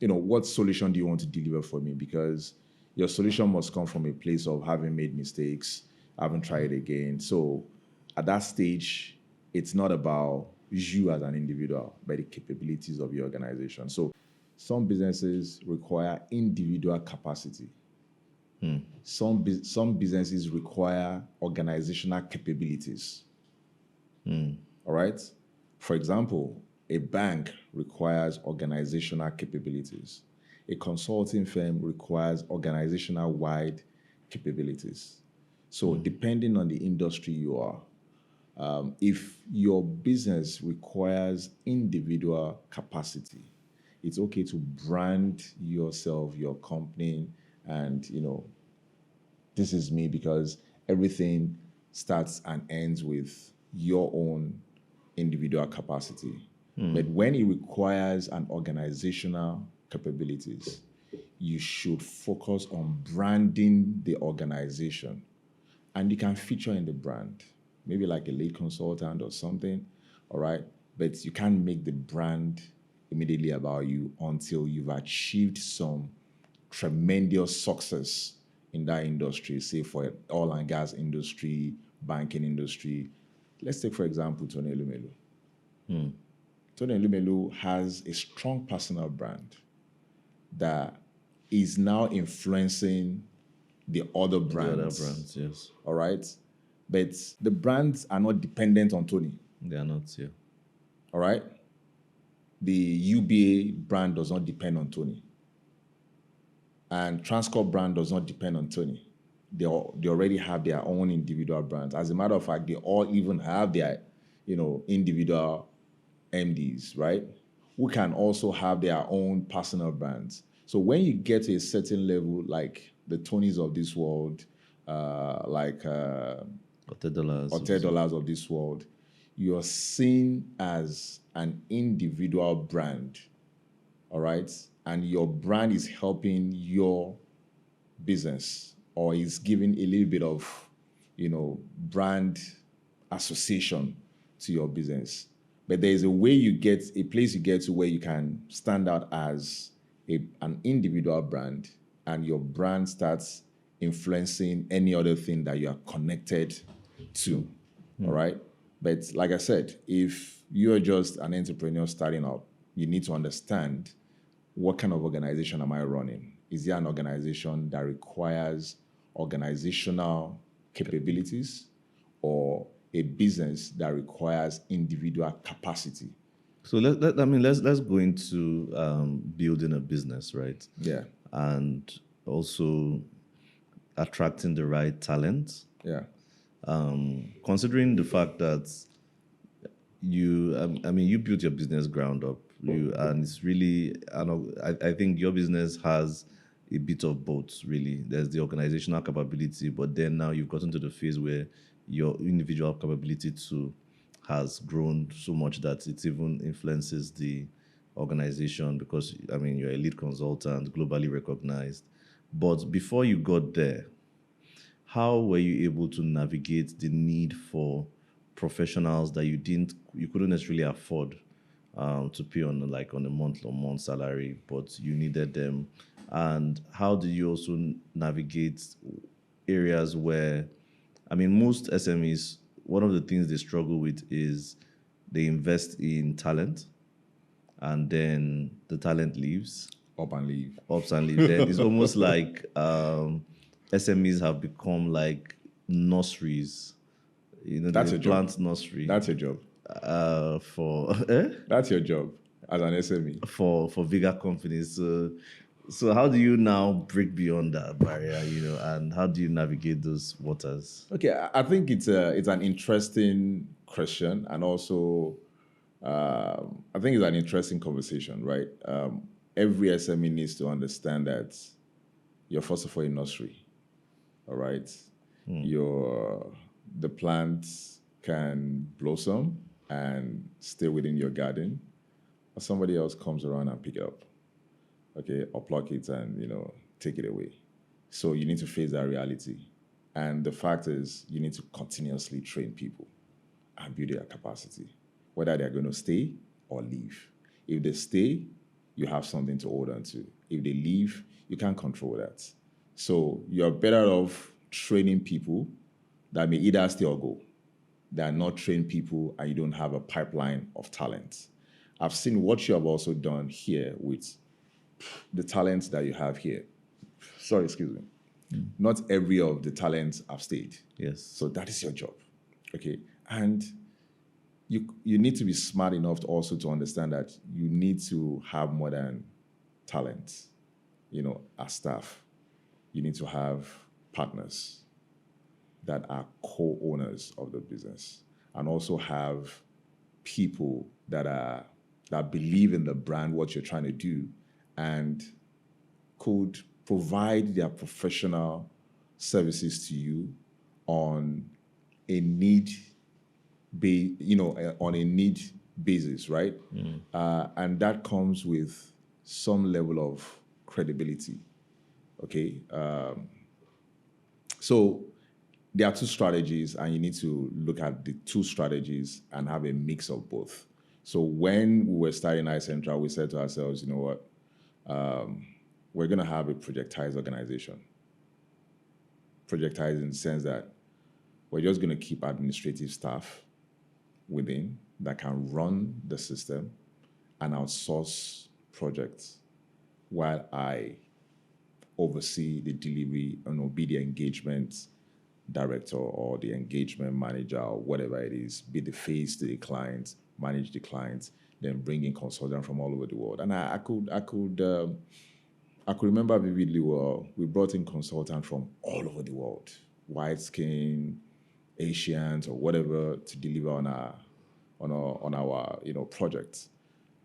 what solution do you want to deliver for me? Because your solution must come from a place of having made mistakes, having tried again. So at that stage, it's not about you as an individual, but the capabilities of your organization. So some businesses require individual capacity. Some businesses require organizational capabilities. All right. For example, a bank requires organizational capabilities. A consulting firm requires organizational wide capabilities. So, depending on the industry you are, if your business requires individual capacity, it's okay to brand yourself, your company, and this is me, because everything starts and ends with your own individual capacity. But when it requires an organizational capabilities, you should focus on branding the organization. And you can feature in the brand, maybe like a lead consultant or something, all right? But you can't make the brand immediately about you until you've achieved some tremendous success in that industry, say for oil and gas industry, banking industry. Let's take, for example, Tony Elumelu. Tony Elumelu has a strong personal brand that is now influencing the other brands. The other brands, yes. All right? But the brands are not dependent on Tony. They are not, yeah. All right? The UBA brand does not depend on Tony. And Transcorp brand does not depend on Tony. They already have their own individual brands. As a matter of fact, they all even have their, individual MDs, right? Who can also have their own personal brands. So when you get to a certain level, like the Tonys of this world, like $10 of this world, you're seen as an individual brand, all right? And your brand is helping your business, or is giving a little bit of, brand association to your business. But there is a way a place you get to where you can stand out as an individual brand, and your brand starts influencing any other thing that you are connected to. All right. But like I said, if you're just an entrepreneur starting up, you need to understand, what kind of organization am I running? Is there an organization that requires organizational capabilities, or a business that requires individual capacity? So let's go into building a business, right? Yeah. And also attracting the right talent. Yeah. Considering the fact that you built your business ground up, and it's really, I think your business has a bit of both, really. There's the organizational capability, but then now you've gotten to the phase where your individual capability too has grown so much that it even influences the organization, because you're a lead consultant, globally recognized. But before you got there, how were you able to navigate the need for professionals that you couldn't necessarily afford to pay on a month-on-month salary, but you needed them? And how do you also navigate areas where, most SMEs, one of the things they struggle with is they invest in talent, and then the talent leaves, Up and leave. ups and leave. Then it's almost like SMEs have become like nurseries. You know, That's they your job. plant nursery That's your job. for That's your job as an SME. for bigger companies. So how do you now break beyond that barrier? You know, and how do you navigate those waters? Okay, I think it's an interesting question, and also I think it's an interesting conversation, right? Every SME needs to understand that you're first of all a nursery, all right? Your the plants can blossom and stay within your garden, or somebody else comes around and pick it up, okay, or pluck it and take it away. So you need to face that reality. And the fact is, you need to continuously train people and build their capacity, whether they're going to stay or leave. If they stay, you have something to hold on to. If they leave, you can't control that. So you're better off training people that may either stay or go. They are not trained people and you don't have a pipeline of talent. I've seen what you have also done here with the talents that you have here. Sorry, excuse me. Not every of the talents have stayed. Yes. So that is your job. Okay. And you need to be smart enough to also to understand that you need to have more than talent, as staff. You need to have partners that are co-owners of the business, and also have people that believe in the brand, what you're trying to do, and could provide their professional services to you on a need on a need basis, right? And that comes with some level of credibility. Okay, so there are two strategies, and you need to look at the two strategies and have a mix of both. So when we were starting iCentra, we said to ourselves, you know what, we're going to have a projectized organization. Projectized in the sense that we're just going to keep administrative staff within that can run the system and outsource projects while I oversee the delivery and be the engagement director or the engagement manager or whatever it is, be the face to the clients, manage the clients, then bring in consultants from all over the world. And I could remember vividly well, we brought in consultants from all over the world, white skin, Asians or whatever, to deliver on our projects.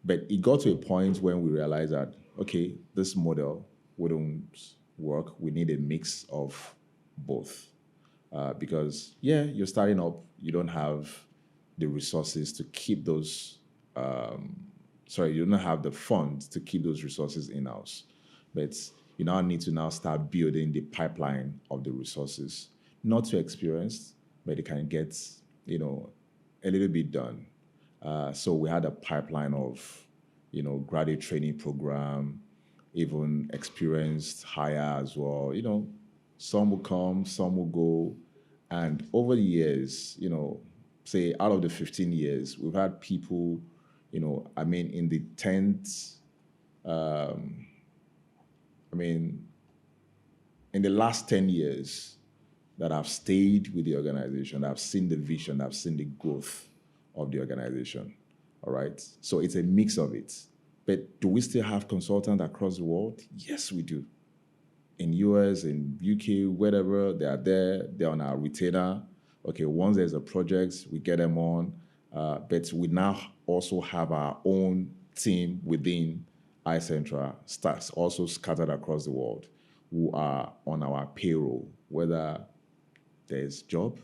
But it got to a point when we realized that, okay, this model wouldn't work. We need a mix of both. Because, you're starting up, you don't have the resources to keep those, you don't have the funds to keep those resources in-house. But you now need to now start building the pipeline of the resources. Not too experienced, but it can get, a little bit done. So we had a pipeline of, graduate training program, even experienced hire as well. Some will come, some will go. And over the years, say out of the 15 years, we've had people, in the 10th, in the last 10 years that have stayed with the organization, that have seen the vision, that have seen the growth of the organization. All right. So it's a mix of it. But do we still have consultants across the world? Yes, we do. In US, in UK, wherever they are there, they're on our retainer. Okay, once there's a project, we get them on. But we now also have our own team within iCentra, stars also scattered across the world, who are on our payroll, whether there's job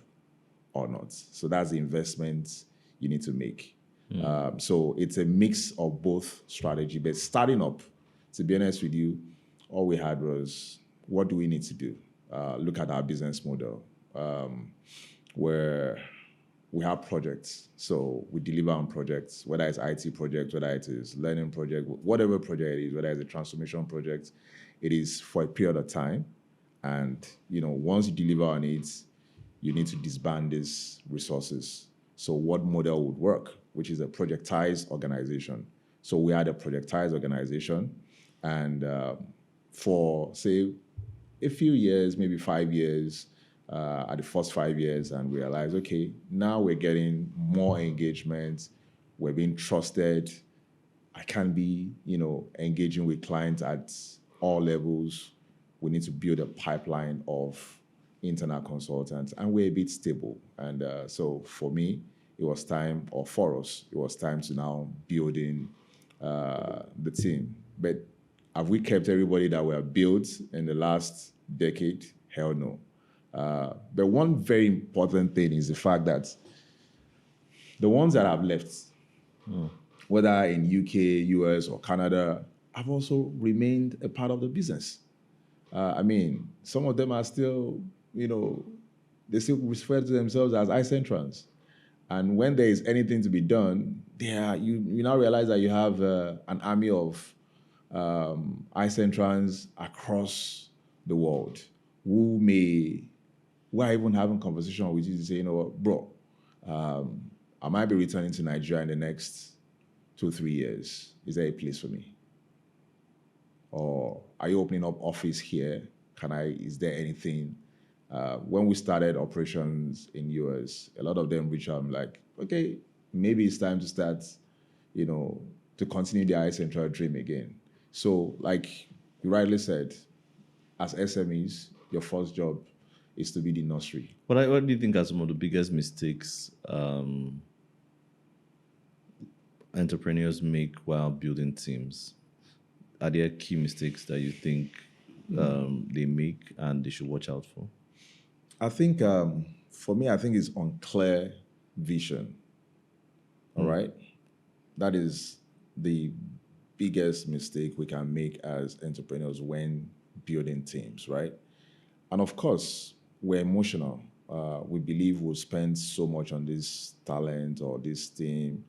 or not. So that's the investment you need to make. So it's a mix of both strategy. But starting up, to be honest with you, all we had was, what do we need to do? Look at our business model, where we have projects. So we deliver on projects, whether it's IT project, whether it is learning project, whatever project it is, whether it's a transformation project, it is for a period of time. And, once you deliver on it, you need to disband these resources. So what model would work, which is a projectized organization. So we had a projectized organization. And for, say, a few years, maybe 5 years, at the first 5 years, and realize, okay, now we're getting more engagement, we're being trusted. I can be, engaging with clients at all levels. We need to build a pipeline of internal consultants, and we're a bit stable. And so for me, it was time, or for us, it was time to now build in the team. But have we kept everybody that were built in the last decade? Hell no. But one very important thing is the fact that the ones that have left, whether in UK, US, or Canada, have also remained a part of the business. I mean, some of them are still, they still refer to themselves as iCentrans. And when there is anything to be done, you now realize that you have an army of iCentrans across the world who are even having conversation with you to say, what, bro, I might be returning to Nigeria in the next 2-3 years. Is there a place for me? Or are you opening up office here? Is there anything? When we started operations in US, a lot of them reached out and like, okay, maybe it's time to start, to continue the iCentra dream again. So like you rightly said, as SMEs, your first job is to be the nursery. What do you think are some of the biggest mistakes entrepreneurs make while building teams? Are there key mistakes that you think they make and they should watch out for? I think for me, I think it's unclear vision. All right? That is the biggest mistake we can make as entrepreneurs when building teams, right? And of course, we're emotional. We believe we'll spend so much on this talent or this team.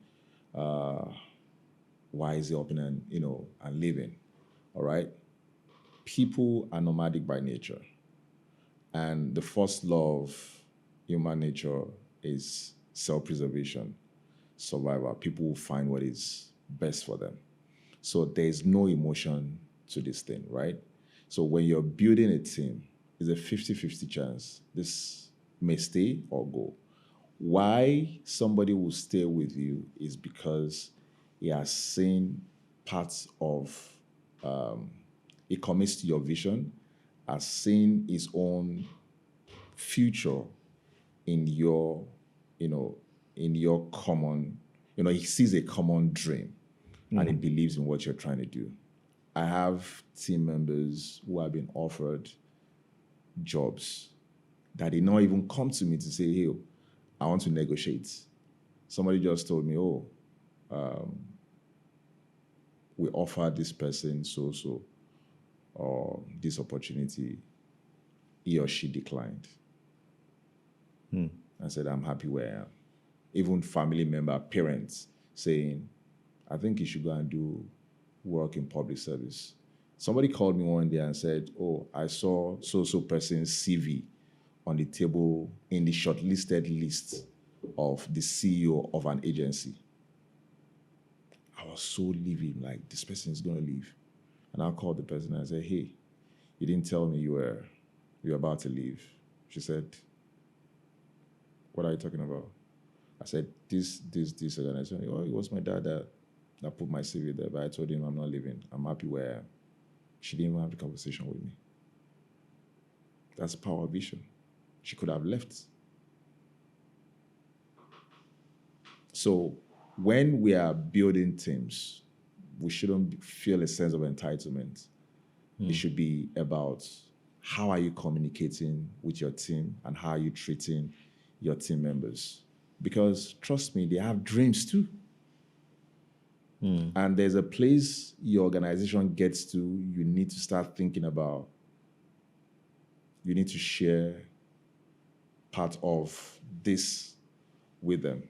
Why is it open and living? All right? People are nomadic by nature. And the first law of human nature is self-preservation, survival. People will find what is best for them. So there's no emotion to this thing, right? So when you're building a team, it's a 50-50 chance this may stay or go. Why somebody will stay with you is because he has seen parts of, he commits to your vision, has seen his own future in your, in your common, he sees a common dream and he believes in what you're trying to do. I have team members who have been offered jobs that did not even come to me to say, hey, I want to negotiate. Somebody just told me, we offered this person so, or this opportunity. He or she declined. I said, I'm happy where I am. Even family member, parents saying, I think you should go and do work in public service. Somebody called me one day and said, oh, I saw so person's CV on the table in the shortlisted list of the CEO of an agency. I was so livid, like this person is going to leave. And I called the person and I said, hey, you didn't tell me you were about to leave. She said, what are you talking about? I said, this organization. Oh, it was my dad that put my CV there, but I told him I'm not leaving. I'm happy where I am. She didn't even have the conversation with me. That's power of vision. She could have left. So when we are building teams, we shouldn't feel a sense of entitlement. It should be about how are you communicating with your team and how are you treating your team members. Because trust me, they have dreams too. And there's a place your organization gets to, you need to start thinking about, you need to share part of this with them.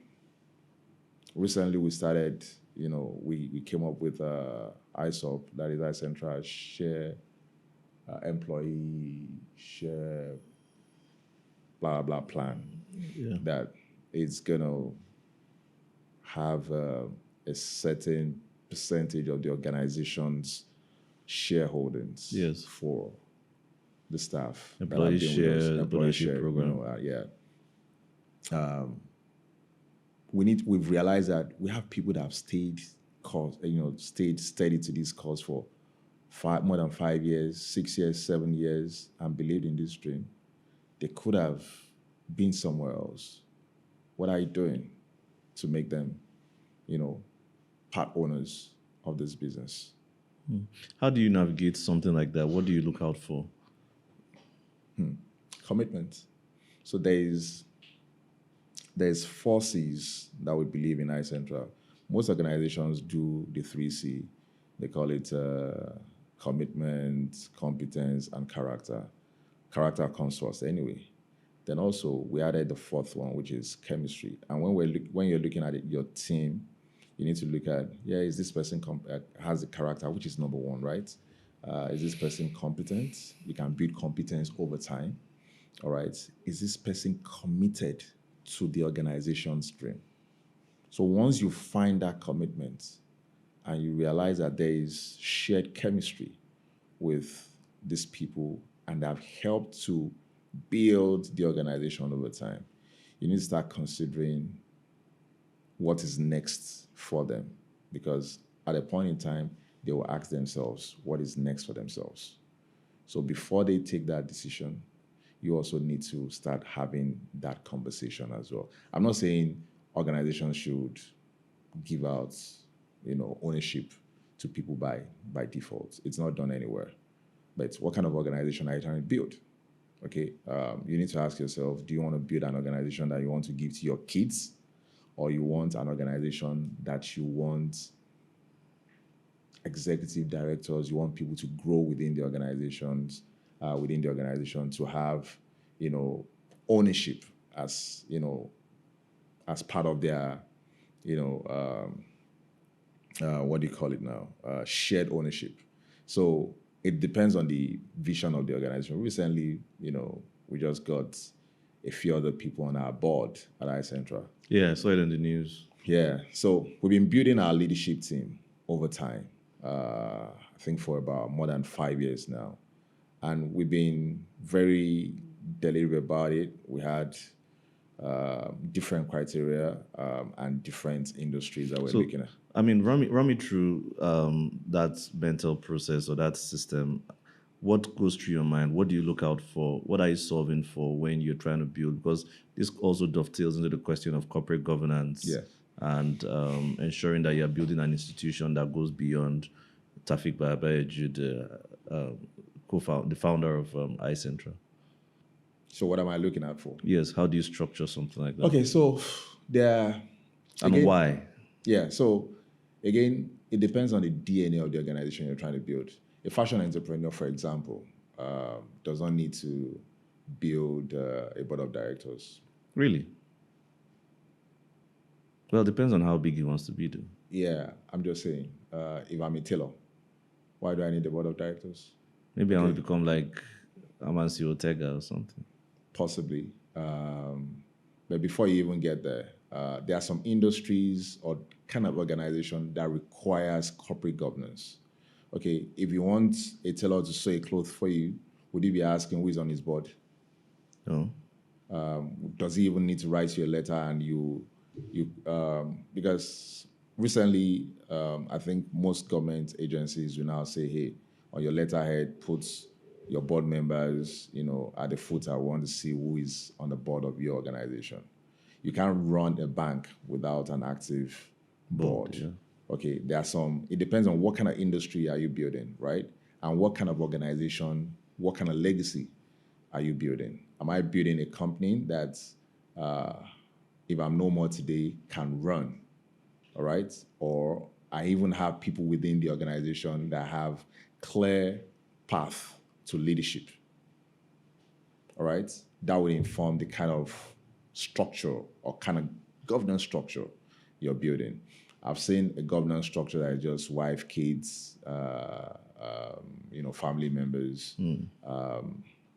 Recently, we started, we came up with ISOP, that is iCentra, share employee, share blah, blah plan that is going to have a certain percentage of the organization's shareholdings Yes. for the staff that Employee have been with us, share, employee ownership share, program. we've realized that we have people that have stayed steady to this cause for more than 5 years, 6 years, 7 years, and believed in this dream. They could have been somewhere else. What are you doing to make them, part owners of this business? How do you navigate something like that? What do you look out for? Commitment. So there's 4 C's that we believe in iCentra. Most organizations do the 3 C. They call it commitment, competence, and character. Character comes first anyway. Then also we added the 4th one, which is chemistry. And when you're looking at your team, you need to look at, is this person has the character, which is number 1, right? Is this person competent? You can build competence over time. All right. Is this person committed to the organization's dream? So once you find that commitment and you realize that there is shared chemistry with these people and have helped to build the organization over time, you need to start considering what is next for them. Because at a point in time, they will ask themselves what is next for themselves. So before they take that decision, you also need to start having that conversation as well. I'm not saying organizations should give out, ownership to people by default. It's not done anywhere. But what kind of organization are you trying to build? Okay, you need to ask yourself, do you want to build an organization that you want to give to your kids? Or you want an organization that you want executive directors, you want people to grow within the organizations, to have, ownership as, as part of their, what do you call it now? Shared ownership. So it depends on the vision of the organization. Recently, we just got a few other people on our board at iCentra. Yeah, I saw it in the news. Yeah, so we've been building our leadership team over time. I think for about more than 5 years now. And we've been very deliberate about it. We had different criteria and different industries that we're looking at. I mean, run me through that mental process or that system. What goes through your mind? What do you look out for? What are you solving for when you're trying to build? Because this also dovetails into the question of corporate governance and ensuring that you're building an institution that goes beyond Taopheek Babayeju, the founder of iCentra. So what am I looking out for? Yes, how do you structure something like that? Okay, so why? Yeah, so again, it depends on the DNA of the organization you're trying to build. A fashion entrepreneur, for example, does not need to build a board of directors. Really? Well, it depends on how big he wants to be, though. Yeah, I'm just saying, if I'm a tailor, why do I need a board of directors? Maybe I want to become like Amansi Ortega or something. Possibly. But before you even get there are some industries or kind of organization that requires corporate governance. Okay, if you want a tailor to sew a cloth for you, would you be asking who is on his board? No. Does he even need to write you a letter? And because recently, I think most government agencies will now say, hey, on your letterhead, put your board members, at the footer. We want to see who is on the board of your organization. You can't run a bank without an active board. Yeah. Okay, it depends on what kind of industry are you building, right? And what kind of organization, what kind of legacy are you building? Am I building a company that, if I'm no more today, can run, all right? Or I even have people within the organization that have clear path to leadership, all right? That would inform the kind of structure or kind of governance structure you're building. I've seen a governance structure that is just wife, kids, family members.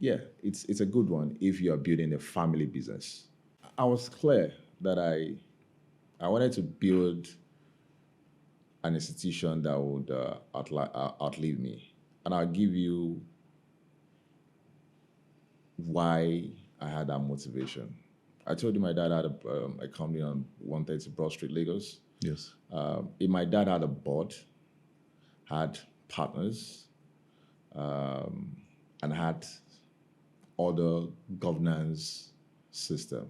It's a good one if you are building a family business. I was clear that I wanted to build an institution that would outlive me. And I'll give you why I had that motivation. I told you my dad had a company on 130 Broad Street, Lagos. Yes. My dad had a board, had partners, and had other governance system.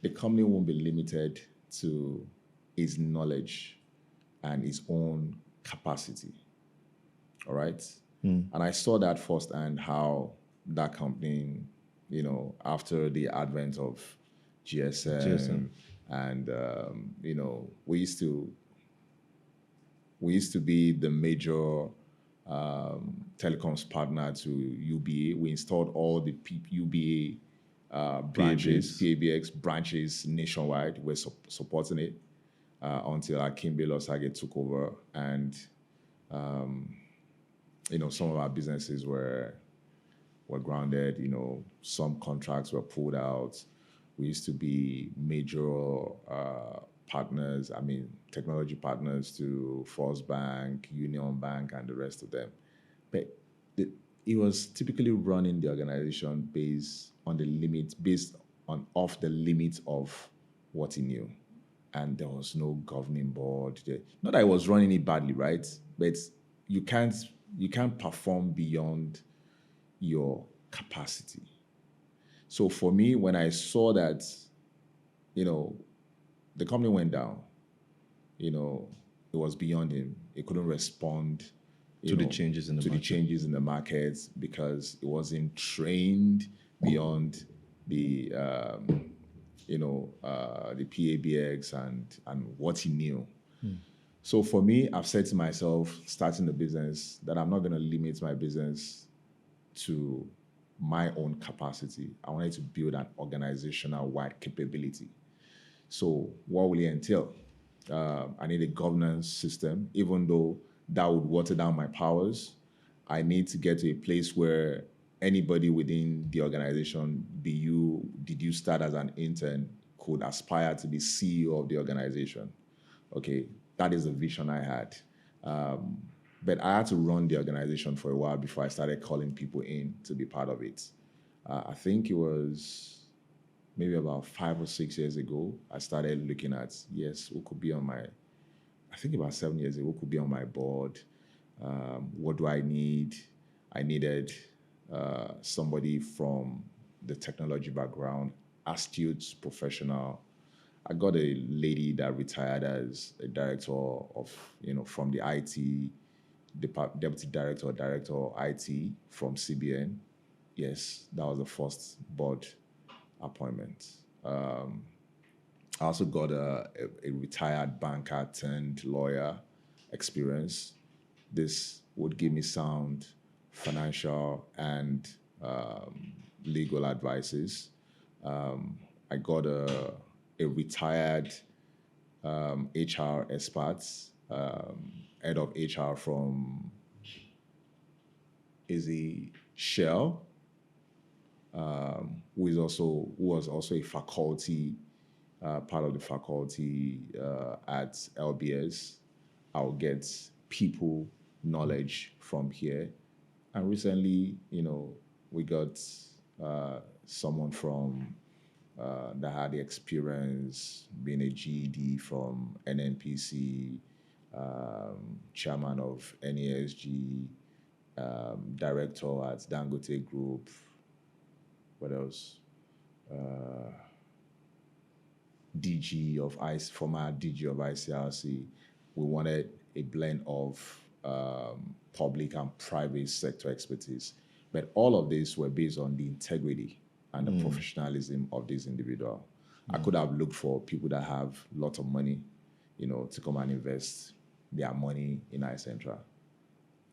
The company won't be limited to his knowledge and his own capacity. All right. And I saw that firsthand how that company, after the advent of GSM, GSM. and we used to be the major telecoms partner to UBA. We installed all the UBA branches, PABX branches nationwide. We're supporting it until Akimbe Losage took over, and some of our businesses were grounded. Some contracts were pulled out. We used to be major partners. I mean, technology partners to First Bank, Union Bank, and the rest of them. But it was typically running the organization based on off the limits of what he knew, and there was no governing board. Not that I was running it badly, right? But you can't perform beyond your capacity. So for me, when I saw that, the company went down, it was beyond him. It couldn't respond To the changes in the market. changes in the markets because it wasn't trained beyond the the PABX and what he knew. So for me, I've said to myself, starting the business, that I'm not going to limit my business to my own capacity. I wanted to build an organizational-wide capability. So what will it entail? I need a governance system, even though that would water down my powers. I need to get to a place where anybody within the organization, did you start as an intern, could aspire to be CEO of the organization. Okay, that is the vision I had. But I had to run the organization for a while before I started calling people in to be part of it. I think it was maybe about 5 or 6 years ago, I started looking at, who could be on I think about 7 years ago, who could be on my board? What do I need? I needed somebody from the technology background, astute professional. I got a lady that retired as a director of, from the IT, deputy director, director of IT from CBN. Yes, that was the first board appointment. I also got a retired banker turned lawyer experience. This would give me sound financial and legal advices. I got a retired HR expert, head of HR from Shell, who was also a faculty, part of the faculty at LBS. I'll get people knowledge from here. And recently, we got someone from that had the experience being a GED from NNPC, chairman of NASG, director at Dangote Group. What else? DG of former DG of ICRC. We wanted a blend of public and private sector expertise. But all of this were based on the integrity and the professionalism of this individual. I could have looked for people that have lots of money, to come and invest their money in iCentra.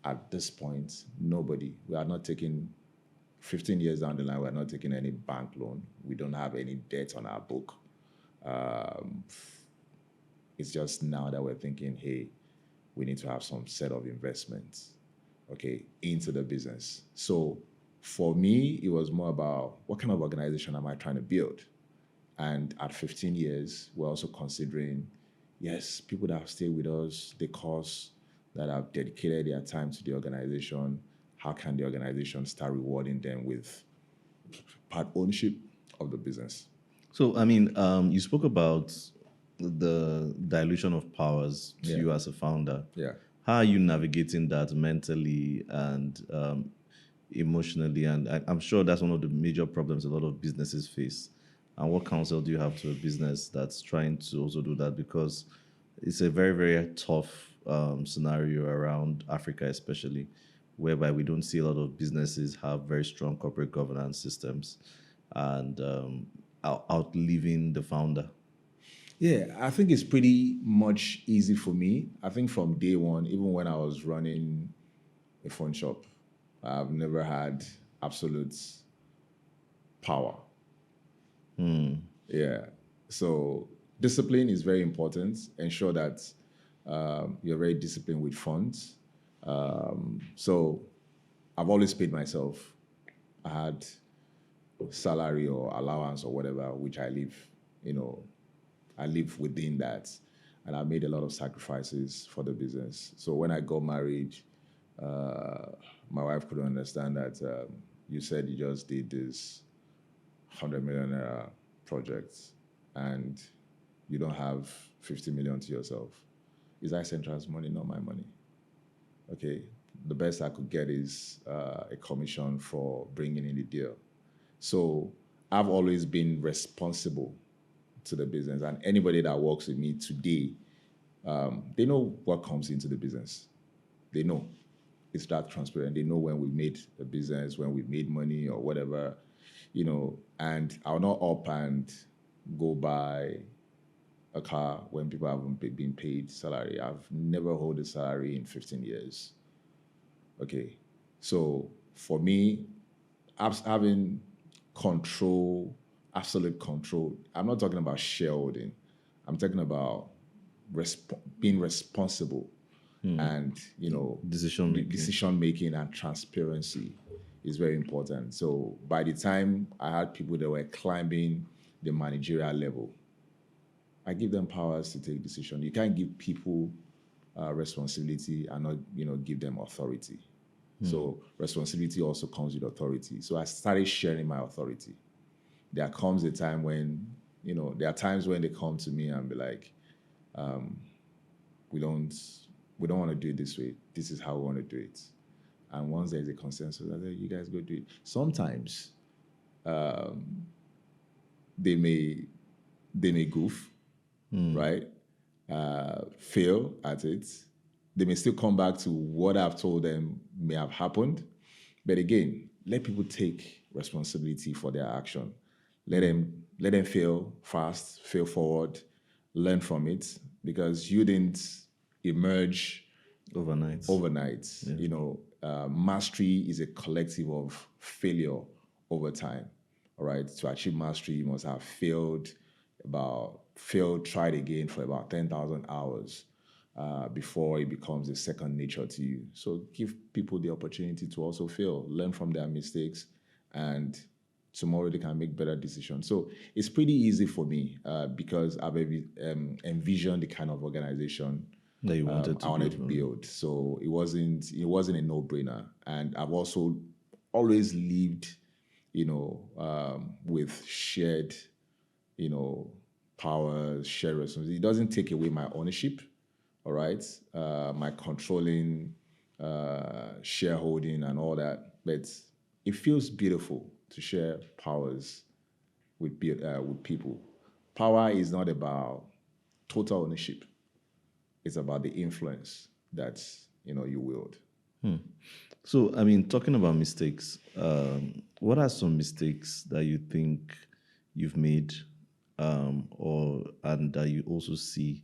At this point, nobody. We are not taking 15 years down the line, we're not taking any bank loan. We don't have any debt on our book. It's just now that we're thinking, hey, we need to have some set of investments, into the business. So for me, it was more about what kind of organization am I trying to build? And at 15 years, we're also considering, yes, people that have stayed with us, they cause that have dedicated their time to the organization, how can the organization start rewarding them with part ownership of the business? So, I mean, you spoke about the dilution of powers to Yeah. you as a founder. Yeah. How are you navigating that mentally and emotionally? And I'm sure that's one of the major problems a lot of businesses face. And what counsel do you have to a business that's trying to also do that? Because it's a very, very tough scenario around Africa, especially, whereby we don't see a lot of businesses have very strong corporate governance systems and outliving the founder. Yeah, I think it's pretty much easy for me. I think from day one, even when I was running a phone shop, I've never had absolute power. Yeah. So discipline is very important. Ensure that you're very disciplined with funds. So I've always paid myself. I had salary or allowance or whatever, which I live, you know, I live within that. And I made a lot of sacrifices for the business. So when I got married, uh, my wife couldn't understand that you said you just did this 100 million naira project and you don't have 50 million to yourself. Is iCentra's money, not my money? Okay. The best I could get is a commission for bringing in the deal. So I've always been responsible to the business, and anybody that works with me today, they know what comes into the business. They know it's that transparent. They know when we made a business, when we made money or whatever, and I'll not up and go buy a car when people haven't been paid salary. I've never held a salary in 15 years. Okay. So for me, having control, absolute control, I'm not talking about shareholding. I'm talking about being responsible and, Decision making. decision making and transparency is very important. So by the time I had people that were climbing the managerial level, I give them powers to take decision. You can't give people responsibility and not, give them authority. So responsibility also comes with authority. So I started sharing my authority. There comes a time when, there are times when they come to me and be like, we don't want to do it this way. This is how we want to do it. And once there's a consensus, I say, you guys go do it. Sometimes they may goof, right? Fail at it. They may still come back to what I've told them may have happened. But again, let people take responsibility for their action. Let them fail fast, fail forward, learn from it, because you didn't emerge Overnight. Mastery is a collective of failure over time. All right. To achieve mastery, you must have tried again for about 10,000 hours before it becomes a second nature to you. So give people the opportunity to also fail, learn from their mistakes, and tomorrow they can make better decisions. So it's pretty easy for me because I've envisioned the kind of organization That you wanted I wanted to build. So it wasn't a no-brainer. And I've also always lived, with shared, powers, shared responsibility. It doesn't take away my ownership, all right, my controlling, shareholding and all that. But it feels beautiful to share powers with people. Power is not about total ownership. It's about the influence that you wield. So, I mean, talking about mistakes, what are some mistakes that you think you've made, and that you also see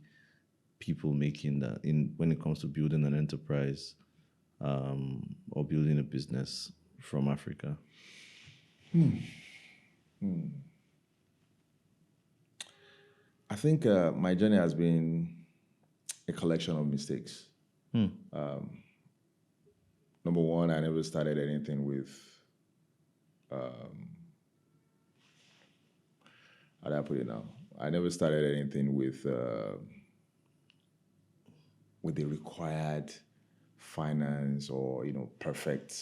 people making that when it comes to building an enterprise, or building a business from Africa? I think my journey has been a collection of mistakes. Number one, I never started anything with, how do I put it now? I never started anything with the required finance or, perfect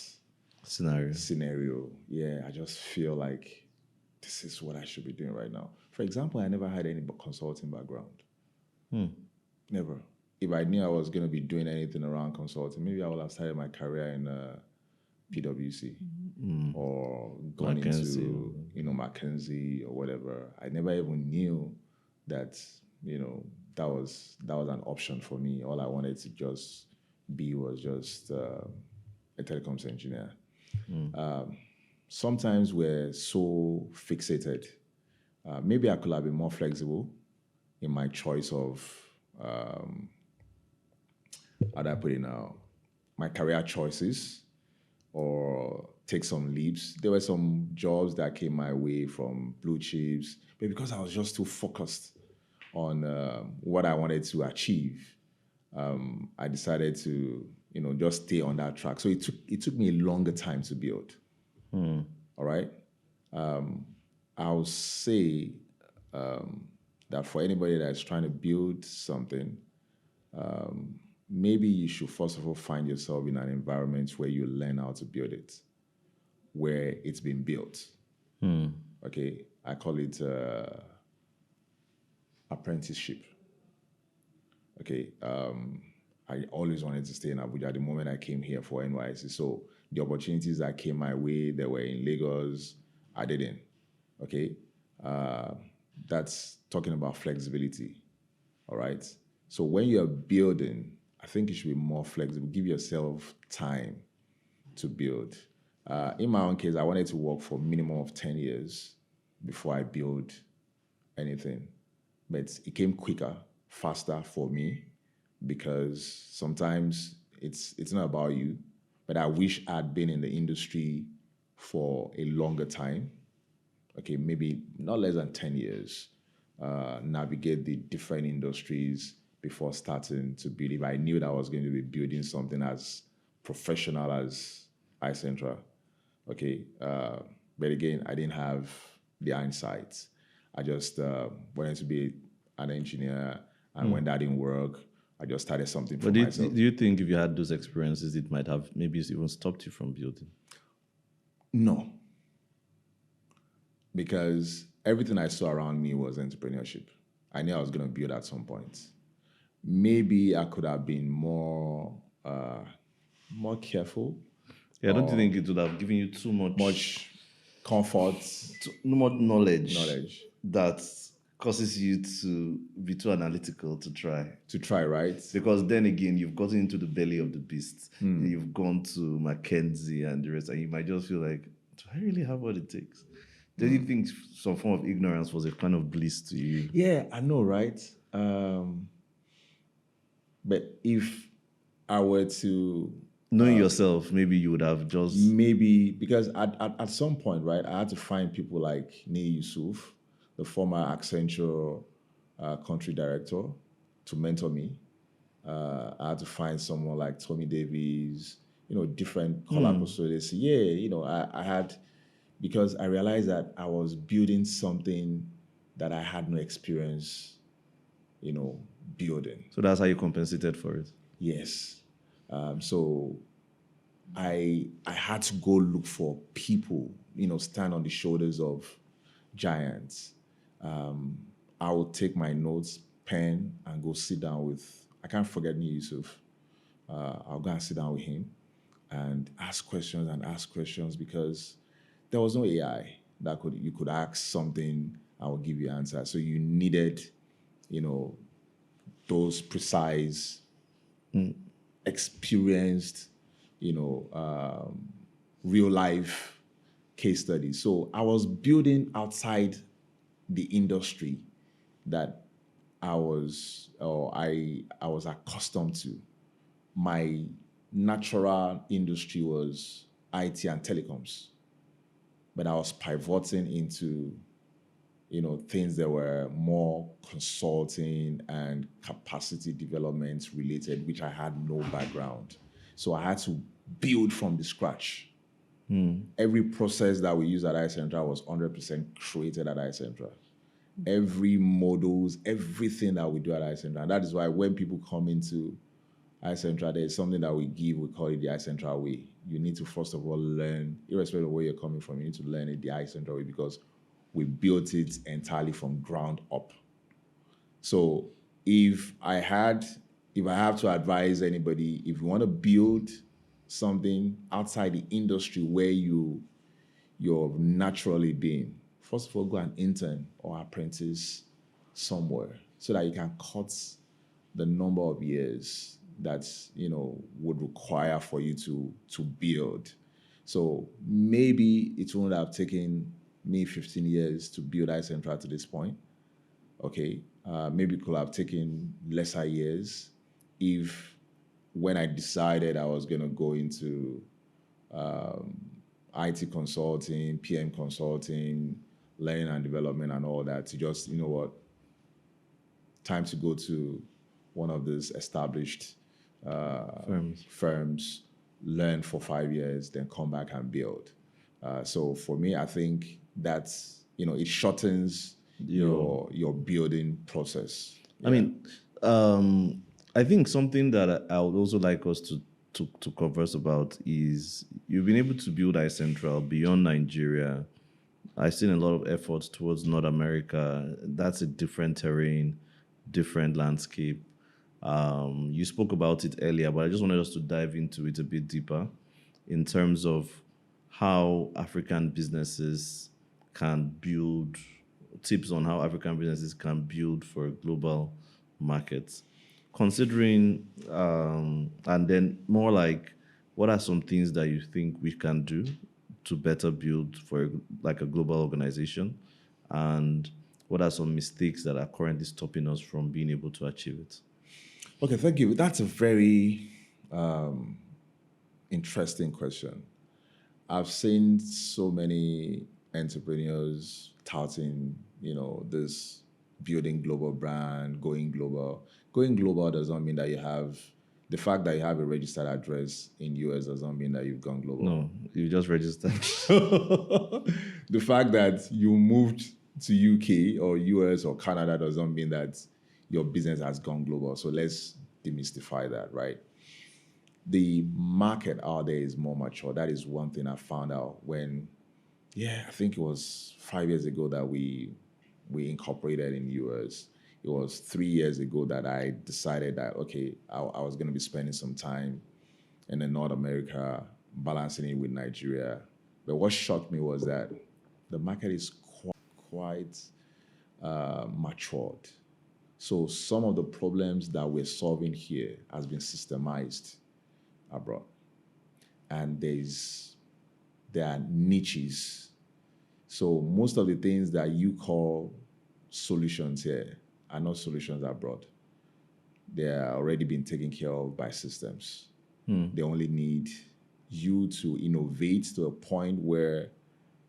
Scenario. scenario. Yeah, I just feel like this is what I should be doing right now. For example, I never had any consulting background. Never. If I knew I was going to be doing anything around consulting, maybe I would have started my career in PwC or gone Mackenzie. into, McKinsey or whatever. I never even knew that, that was an option for me. All I wanted to just be was just a telecoms engineer. Sometimes we're so fixated. Maybe I could have been more flexible in my choice of how do I put it now? My career choices or take some leaps. There were some jobs that came my way from blue chips, but because I was just too focused on what I wanted to achieve, I decided to, just stay on that track. So it took me a longer time to build. All right. I'll say that for anybody that's trying to build something, maybe you should first of all find yourself in an environment where you learn how to build it, where it's been built. Okay, I call it apprenticeship. Okay, I always wanted to stay in Abuja the moment I came here for NYC. So the opportunities that came my way, they were in Lagos, I didn't. Okay, that's talking about flexibility. All right. So when you're building, I think you should be more flexible. Give yourself time to build. In my own case, I wanted to work for a minimum of 10 years before I build anything. But it came quicker, faster for me because sometimes it's not about you. But I wish I'd been in the industry for a longer time. Okay, maybe not less than 10 years. Navigate the different industries before starting to build. If I knew that I was going to be building something as professional as iCentra, okay. But again, I didn't have the hindsight. I just wanted to be an engineer, and when that didn't work, I just started something for But do myself. you think if you had those experiences, it might have maybe even stopped you from building? No, because everything I saw around me was entrepreneurship. I knew I was going to build at some point. Maybe I could have been more careful, Yeah, don't you think it would have given you too much comfort, more knowledge knowledge that causes you to be too analytical to try? to try, right? Because then again, you've gotten into the belly of the beast. You've gone to Mackenzie and the rest, and you might just feel like, do I really have what it takes? Do you think some form of ignorance was a kind of bliss to you? Yeah, I know, right? But if I were to Knowing yourself, maybe you would have just... maybe, because at some point, right, I had to find people like Nei Yusuf, the former Accenture country director, to mentor me. I had to find someone like Tommy Davies, different color custodians. Yeah, I had, because I realized that I was building something that I had no experience, building. So that's how you compensated for it? Yes. So I had to go look for people, stand on the shoulders of giants. I would take my notes, pen, and go sit down with, I can't forget Nei Yusuf. I'll go and sit down with him and ask questions because there was no AI that you could ask something, I will give you an answer. So you needed, those precise, experienced, real life case studies. So I was building outside the industry that I was accustomed to. My natural industry was IT and telecoms, but I was pivoting into, things that were more consulting and capacity development related, which I had no background. So I had to build from the scratch. Every process that we use at iCentra was 100% created at iCentra. Every models, everything that we do at iCentra. And that is why when people come into iCentra, there is something that we give, we call it the iCentra way. You need to first of all learn, irrespective of where you're coming from, you need to learn it the iCentra way because we built it entirely from ground up. So if I had, if I have to advise anybody, if you want to build something outside the industry where you're naturally been, first of all, go and intern or apprentice somewhere so that you can cut the number of years that would require for you to build. So maybe it would have taken me 15 years to build iCentra to this point. Okay, maybe it could have taken lesser years if when I decided I was going to go into IT consulting, PM consulting, learning and development and all that to just, time to go to one of these established firms, learn for 5 years, then come back and build. So for me, I think that's, it shortens your building process. I mean, I think something that I would also like us to converse about is you've been able to build iCentral beyond Nigeria. I've seen a lot of efforts towards North America. That's a different terrain, different landscape. You spoke about it earlier, but I just wanted us to dive into it a bit deeper in terms of how African businesses can build, tips on how African businesses can build for global markets. Considering, and then more like, what are some things that you think we can do to better build for like a global organization? And what are some mistakes that are currently stopping us from being able to achieve it? Okay, thank you. That's a very interesting question. I've seen so many entrepreneurs touting, this building global brand, going global. Going global does not mean that you have the fact that you have a registered address in US does not mean that you've gone global. No, you just registered. The fact that you moved to UK or US or Canada does not mean that your business has gone global. So let's demystify that, right? The market out there is more mature. That is one thing I found out when, I think it was 5 years ago that we incorporated in US. It was 3 years ago that I decided that, okay, I was going to be spending some time in North America, balancing it with Nigeria. But what shocked me was that the market is quite matured. So some of the problems that we're solving here has been systemized abroad. And there are niches. So most of the things that you call solutions here are not solutions abroad. They are already been taken care of by systems. They only need you to innovate to a point where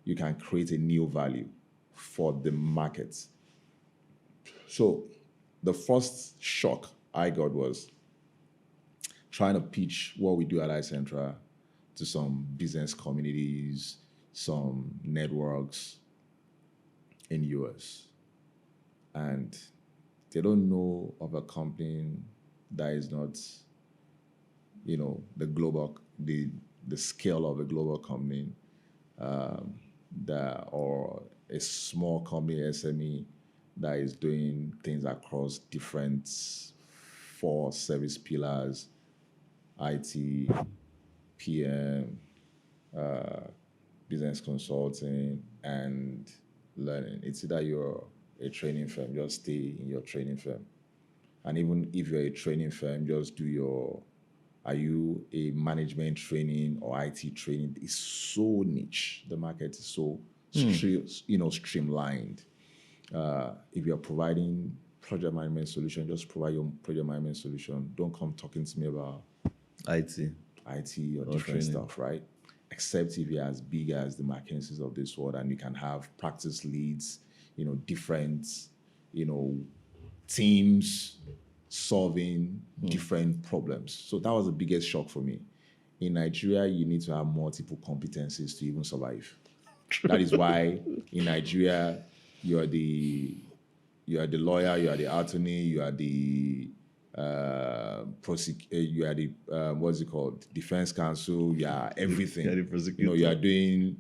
you can create a new value for the market. So the first shock I got was trying to pitch what we do at iCentra to some business communities, some networks in US. And they don't know of a company that is not, the global, the scale of a global company, or a small company, SME, that is doing things across different 4 service pillars: IT, PM, business consulting, and learning. It's either you're a training firm, just stay in your training firm. And even if you're a training firm, just do are you a management training or IT training? It's so niche. The market is so streamlined. If you're providing project management solution, just provide your project management solution. Don't come talking to me about IT or different training stuff, right? Except if you're as big as the McKinseys of this world and you can have practice leads, different, teams solving different problems. So that was the biggest shock for me. In Nigeria, you need to have multiple competencies to even survive. That is why in Nigeria, you are the lawyer, you are the attorney, you are the you are the what's it called? Defense counsel. You are everything. You're the You prosecutor. are doing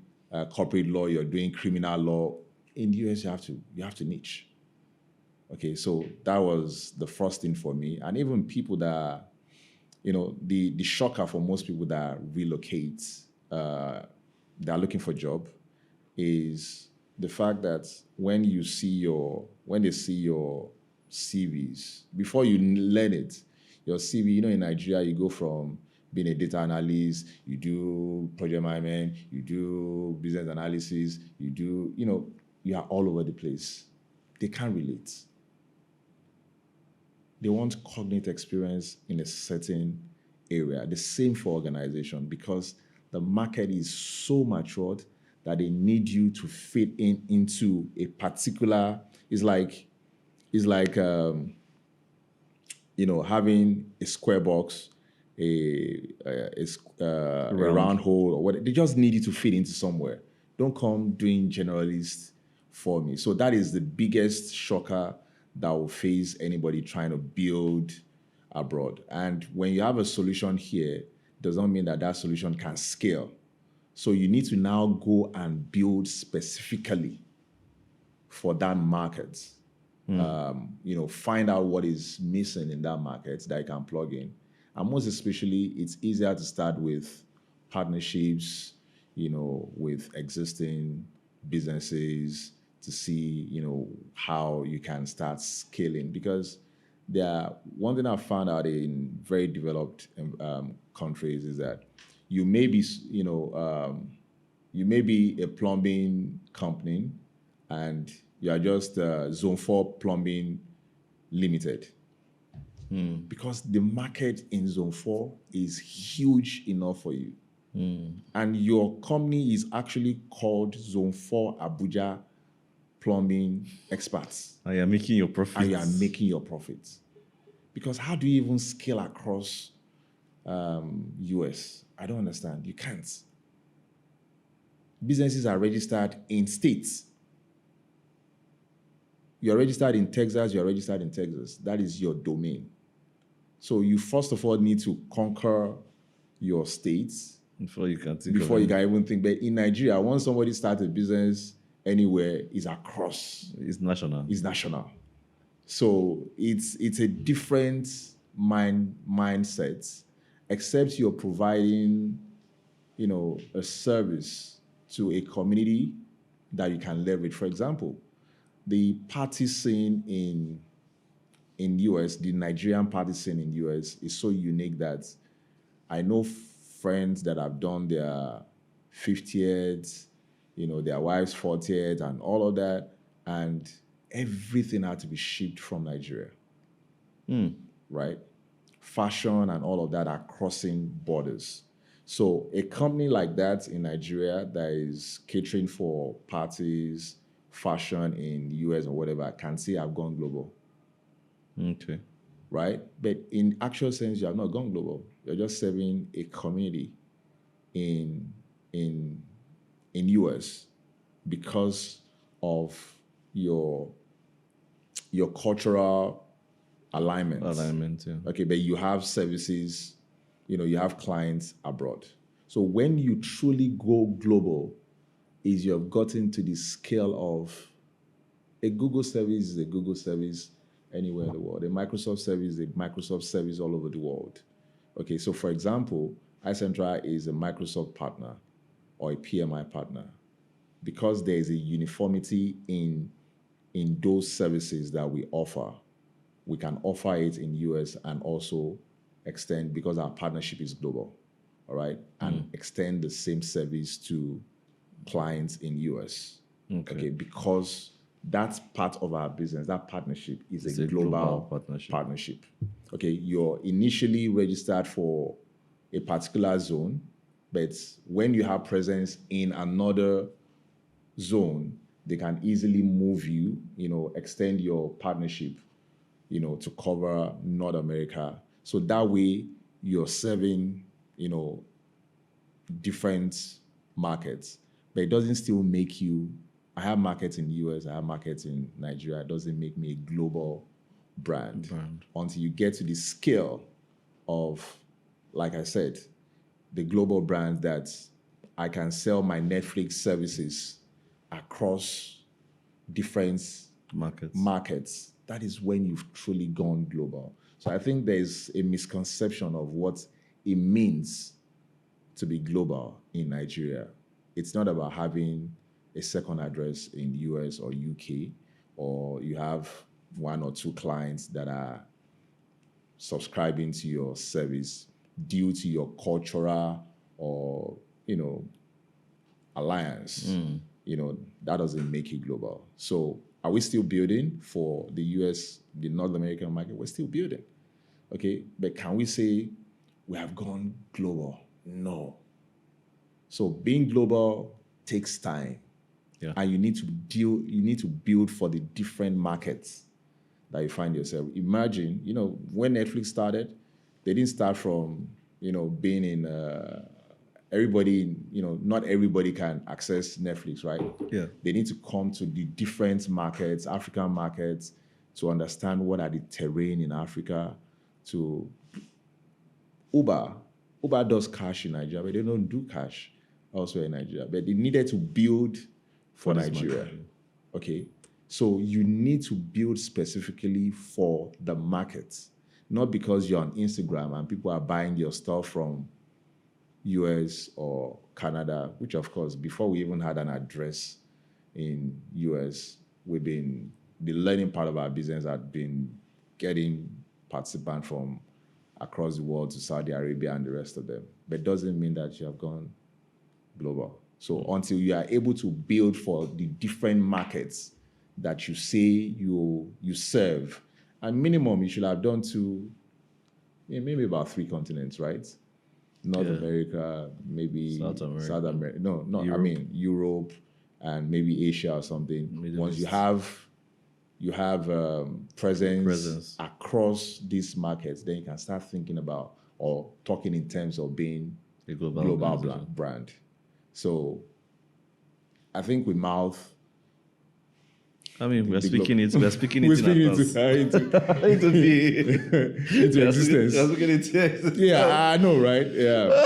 corporate law. You're doing criminal law. In the US, you have to niche. Okay, so that was the first thing for me, and even people that the shocker for most people that relocate, that are looking for a job, is the fact that when they see your CVs, before you learn it, your CV, in Nigeria, you go from being a data analyst, you do project management, you do business analysis, you are all over the place. They can't relate. They want cognate experience in a certain area. The same for organization, because the market is so matured that they need you to fit into a particular. It's like having a square box, a round hole, or what. They just need you to fit into somewhere. Don't come doing generalist for me. So that is the biggest shocker that will face anybody trying to build abroad. And when you have a solution here, does not mean that solution can scale. So you need to now go and build specifically for that market. Find out what is missing in that market that you can plug in. And most especially, it's easier to start with partnerships, with existing businesses to see, how you can start scaling. Because one thing I've found out in very developed countries is that you may be, you may be a plumbing company and you are just Zone 4 Plumbing Limited. Because the market in Zone 4 is huge enough for you. And your company is actually called Zone 4 Abuja Plumbing Experts. And you're making your profits. Because how do you even scale across US? I don't understand. You can't. Businesses are registered in states. You're registered in Texas, That is your domain. So you first of all need to conquer your states before you can even think. But in Nigeria, once somebody starts a business anywhere, it's across. It's national. So it's a different mindset, except you're providing, a service to a community that you can leverage. For example, the party scene in US, the Nigerian party scene in US is so unique that I know friends that have done their 50th, their wife's 40th and all of that, and everything had to be shipped from Nigeria. Right? Fashion and all of that are crossing borders. So a company like that in Nigeria that is catering for parties, fashion in the US or whatever, can say I've gone global. Okay. Right? But in actual sense, you have not gone global. You're just serving a community in US because of your cultural alignment. Yeah. Okay, but you have services, you have clients abroad. So when you truly go global, is you have gotten to the scale of a Google service is a Google service anywhere in the world. A Microsoft service is a Microsoft service all over the world. Okay, so for example, iCentra is a Microsoft partner or a PMI partner because there is a uniformity in those services that we offer. We can offer it in US and also extend, because our partnership is global, all right, and extend the same service to clients in US. Okay, because that's part of our business. That partnership is a global partnership. Okay, you're initially registered for a particular zone, but when you have presence in another zone, they can easily move you, extend your partnership, to cover North America. So that way you're serving, different markets, but it doesn't still make you. I have markets in the US, I have markets in Nigeria. It doesn't make me a global brand until you get to the scale of, like I said, the global brand that I can sell my Netflix services across different markets. That is when you've truly gone global. So I think there's a misconception of what it means to be global in Nigeria. It's not about having a second address in the US or UK, or you have one or two clients that are subscribing to your service due to your cultural or, alliance. That doesn't make you global. So are we still building for the US, the North American market? We're still building. Okay. But can we say we have gone global? No. So being global takes time. Yeah. And you need to build for the different markets that you find yourself. Imagine, when Netflix started, they didn't start from, being in everybody, not everybody can access Netflix, right? Yeah. They need to come to the different markets, African markets, to understand what are the terrain in Africa. To Uber does cash in Nigeria, but they don't do cash elsewhere in Nigeria. But they needed to build for Nigeria. Okay. So you need to build specifically for the market, not because you're on Instagram and people are buying your stuff from US or Canada, which of course, before we even had an address in US, the learning part of our business had been getting participants from across the world to Saudi Arabia and the rest of them. But it doesn't mean that you have gone global. So until you are able to build for the different markets that you say you serve, and minimum you should have done to maybe about 3 continents, right? North America, maybe South America. No, Europe. I mean Europe and maybe Asia or something. Once you have presence across these markets, then you can start thinking about or talking in terms of being a global brand. So I think with mouth, we're speaking into existence. Yeah, I know, right? Yeah,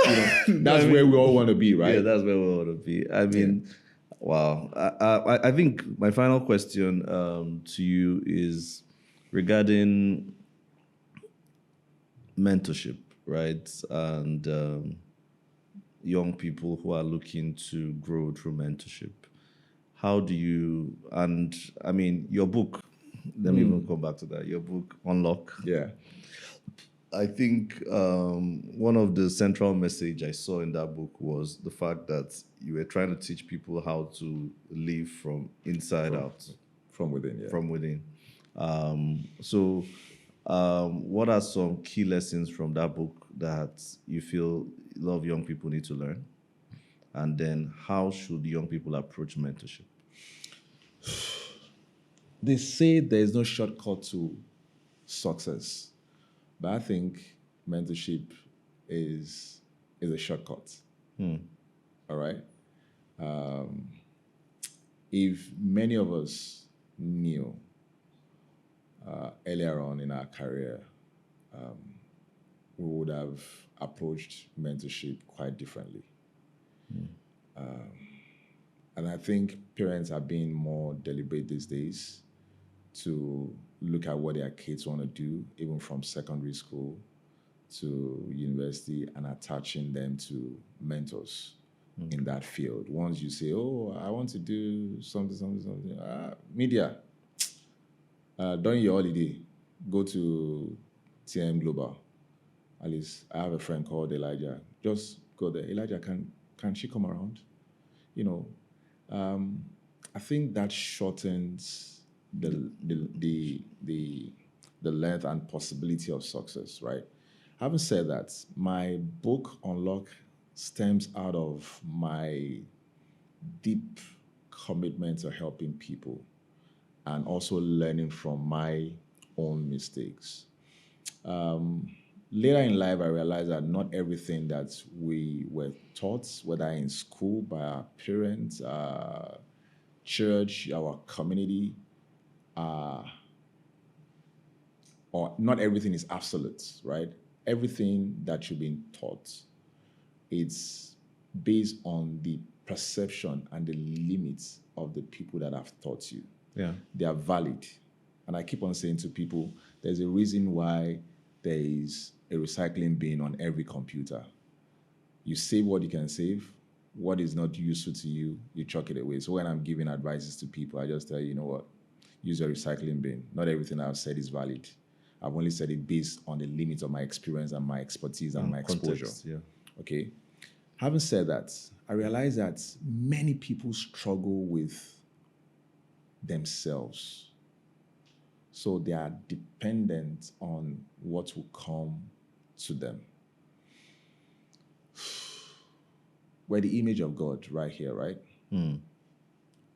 that's where we all want to be, right? Yeah, that's where we want to be. Wow. I think my final question to you is regarding mentorship, right? And young people who are looking to grow through mentorship. How do you, your book, let me even come back to that, your book, Unlock. Yeah. I think one of the central message I saw in that book was the fact that you were trying to teach people how to live from inside out. From within, yeah. From within. What are some key lessons from that book that you feel a lot of young people need to learn? And then how should young people approach mentorship? They say there's no shortcut to success, but I think mentorship is a shortcut. All right. If many of us knew earlier on in our career, we would have approached mentorship quite differently. And I think parents are being more deliberate these days to look at what their kids want to do, even from secondary school to university, and attaching them to mentors in that field. Once you say, oh, I want to do something, media, during your holiday, go to TM Global. At least I have a friend called Elijah. Just go there. Elijah, can she come around? I think that shortens the length and possibility of success, right? Having said that, my book Unlock stems out of my deep commitment to helping people and also learning from my own mistakes. Later in life, I realized that not everything that we were taught, whether in school, by our parents, church, our community, or not everything is absolute, right? everything that you've been taught, it's based on the perception and the limits of the people that have taught you. Yeah. They are valid. And I keep on saying to people, there's a reason why there is a recycling bin on every computer. You save what you can save. What is not useful to you, you chuck it away. So when I'm giving advices to people, I just tell you, you know what? Use a recycling bin. Not everything I've said is valid. I've only said it based on the limits of my experience and my expertise and my exposure. Context, yeah. Okay. Having said that, I realize that many people struggle with themselves. So they are dependent on what will come to them. We're the image of God right here, right?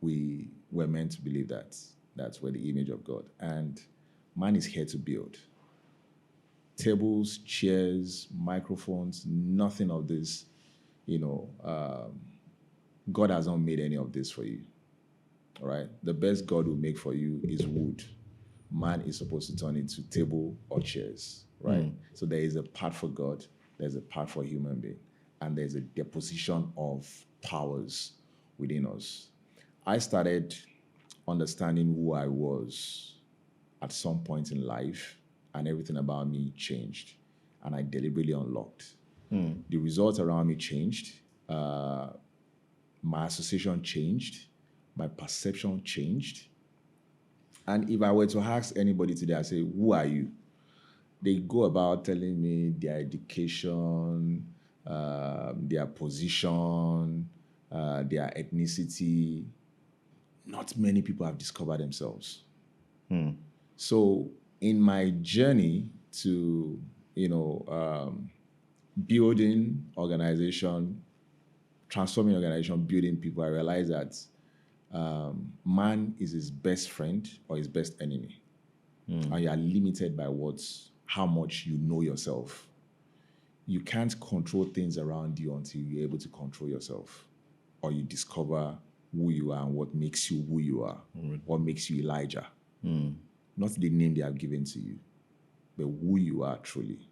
We were meant to believe that. That's we're the image of God. And man is here to build. Tables, chairs, microphones, nothing of this, God has not made any of this for you. All right? The best God will make for you is wood. Man is supposed to turn into table or chairs, right? So there is a part for God, there's a part for human being, and there's a deposition of powers within us. I started understanding who I was at some point in life, and everything about me changed, and I deliberately unlocked. The results around me changed. My association changed. My perception changed. And if I were to ask anybody today, I say, who are you? They go about telling me their education, their position, their ethnicity. Not many people have discovered themselves. So in my journey to, building organization, transforming organization, building people, I realized that man is his best friend or his best enemy. And you are limited by how much you know yourself. You can't control things around you until you're able to control yourself, or you discover who you are and what makes you who you are, what makes you Elijah. Not the name they have given to you, but who you are truly.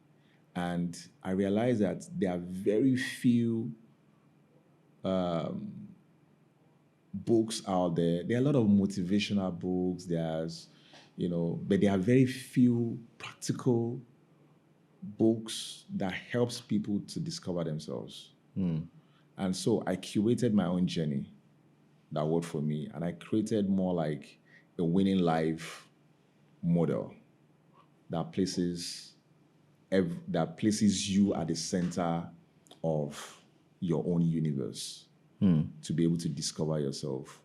And I realized that there are very few books out there. There are a lot of motivational books. But there are very few practical books that helps people to discover themselves. And so I curated my own journey that worked for me, and I created more like a winning life model that places you at the center of your own universe to be able to discover yourself.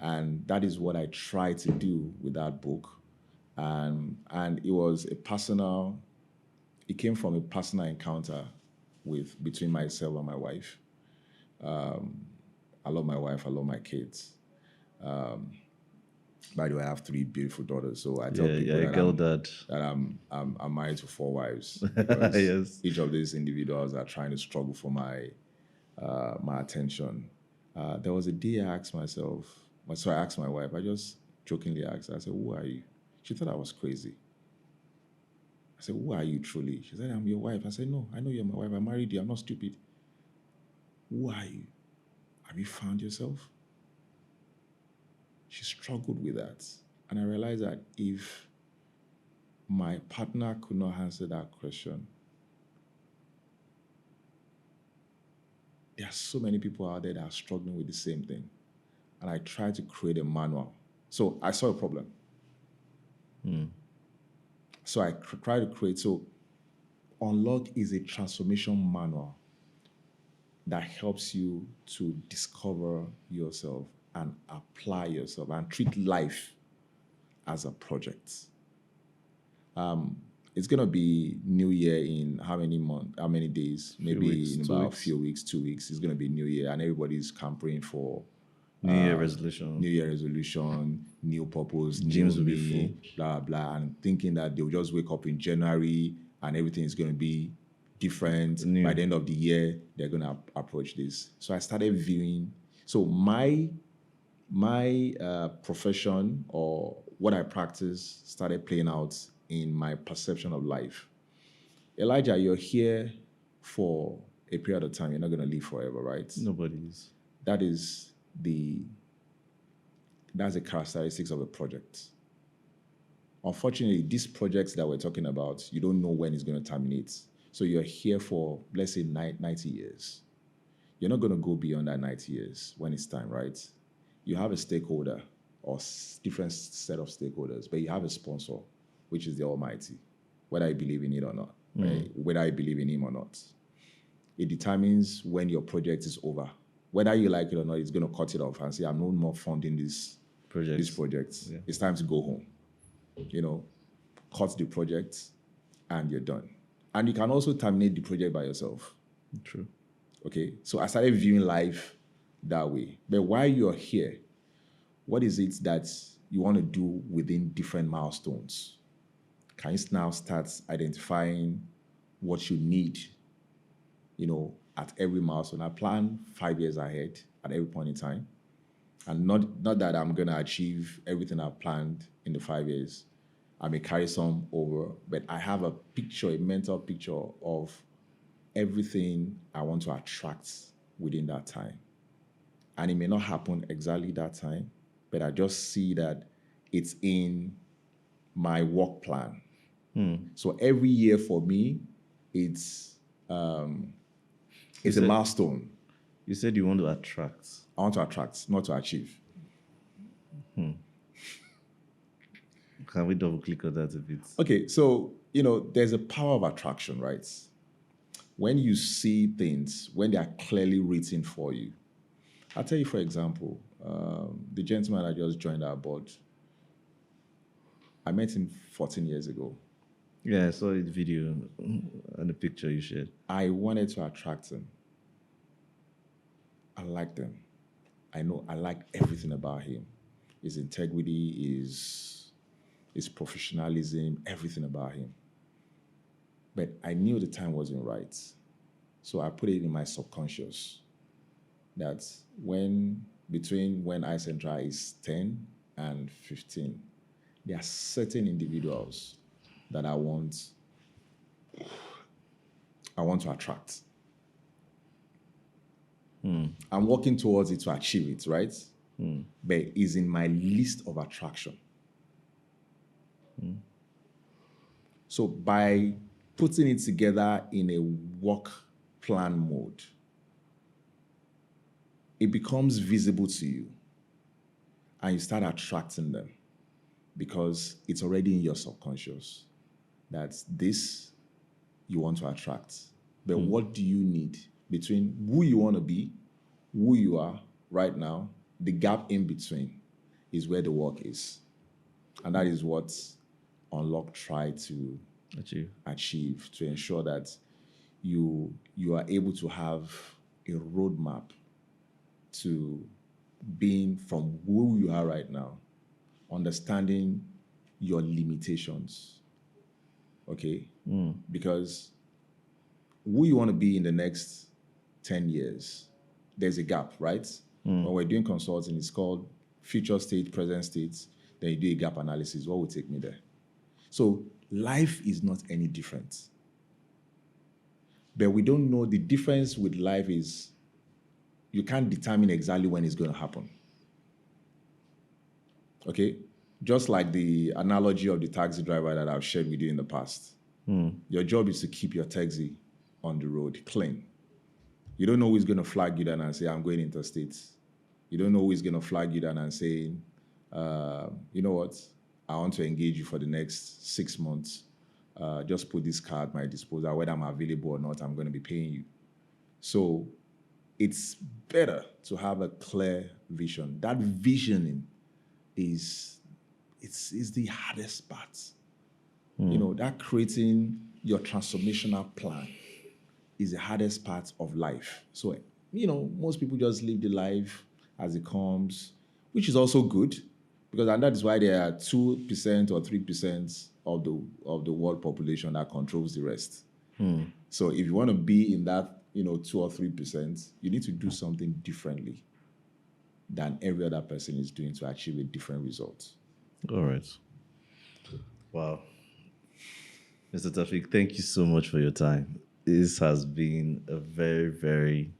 And that is what I try to do with that book. And it came from a personal encounter between myself and my wife. I love my wife, I love my kids. By the way, I have 3 beautiful daughters, so I tell people that I'm married to 4 wives because Yes. each of these individuals are trying to struggle for my attention. There was a day I asked I asked my wife, I just jokingly asked her, I said, who are you? She thought I was crazy. I said, who are you truly? She said, I'm your wife. I said, no, I know you're my wife. I married you. I'm not stupid. Who are you? Have you found yourself? She struggled with that. And I realized that if my partner could not answer that question, there are so many people out there that are struggling with the same thing. And I tried to create a manual. So I saw a problem. So I tried to create. So Unlock is a transformation manual that helps you to discover yourself and apply yourself and treat life as a project. It's going to be New Year in how many days? Maybe in about a few weeks, 2 weeks. It's going to be New Year, and everybody's campaigning for New Year resolution. New Year resolution, new purpose, Gyms new will be me, blah, blah, and thinking that they'll just wake up in January and everything is going to be different. By the end of the year, they're going to approach this. So I started viewing. So my profession or what I practice started playing out in my perception of life. Elijah, you're here for a period of time. You're not going to live forever, right? Nobody's. That is that's the characteristics of a project. Unfortunately, these projects that we're talking about, you don't know when it's going to terminate. So you're here for, let's say, 90 years. You're not going to go beyond that 90 years when it's time, right? You have a stakeholder or different set of stakeholders, but you have a sponsor, which is the Almighty, whether you believe in it or not, right? Whether I believe in him or not. It determines when your project is over. Whether you like it or not, it's going to cut it off and say, I'm no more funding this project. Yeah. It's time to go home. Cut the project and you're done. And you can also terminate the project by yourself. True. Okay, so I started viewing life that way. But while you're here, what is it that you want to do within different milestones? Can you now start identifying what you need, at every milestone? I plan 5 years ahead at every point in time. And not that I'm going to achieve everything I've planned in the 5 years. I may carry some over, but I have a mental picture of everything I want to attract within that time. And it may not happen exactly that time, but I just see that it's in my work plan. So every year for me, it's a milestone. You said you want to attract. I want to attract, not to achieve. Can we double click on that a bit? Okay, so, there's a power of attraction, right? When you see things, when they are clearly written for you. I'll tell you, for example, the gentleman that just joined our board, I met him 14 years ago. Yeah, I saw the video and the picture you shared. I wanted to attract him. I liked him. I like everything about him. His integrity, his professionalism, everything about him. But I knew the time wasn't right. So I put it in my subconscious that between when iCentra is 10 and 15, there are certain individuals that I want to attract. I'm working towards it to achieve it, right? But it's in my list of attraction. So by putting it together in a work plan mode, it becomes visible to you and you start attracting them because it's already in your subconscious that this you want to attract. But what do you need between who you want to be, who you are right now, the gap in between is where the work is. And that is what Unlock try to achieve to ensure that you are able to have a roadmap to being from who you are right now, understanding your limitations, okay? Because who you want to be in the next 10 years, there's a gap, right? When we're doing consulting, it's called future state, present states, then you do a gap analysis. What will take me there? So life is not any different. But we don't know the difference with life is you can't determine exactly when it's going to happen. Okay? Just like the analogy of the taxi driver that I've shared with you in the past. Your job is to keep your taxi on the road clean. You don't know who is going to flag you down and say, I'm going interstate. You don't know who is going to flag you down and say, you know what? I want to engage you for the next 6 months. Just put this card at my disposal. Whether I'm available or not, I'm going to be paying you. So it's better to have a clear vision. That visioning is the hardest part. That creating your transformational plan is the hardest part of life. So, most people just live the life as it comes, which is also good, and that is why there are 2% or 3% of the world population that controls the rest. So if you want to be in that, 2 or 3%, you need to do something differently than every other person is doing to achieve a different result. All right. Wow. Mr. Taopheek, thank you so much for your time. This has been a very, very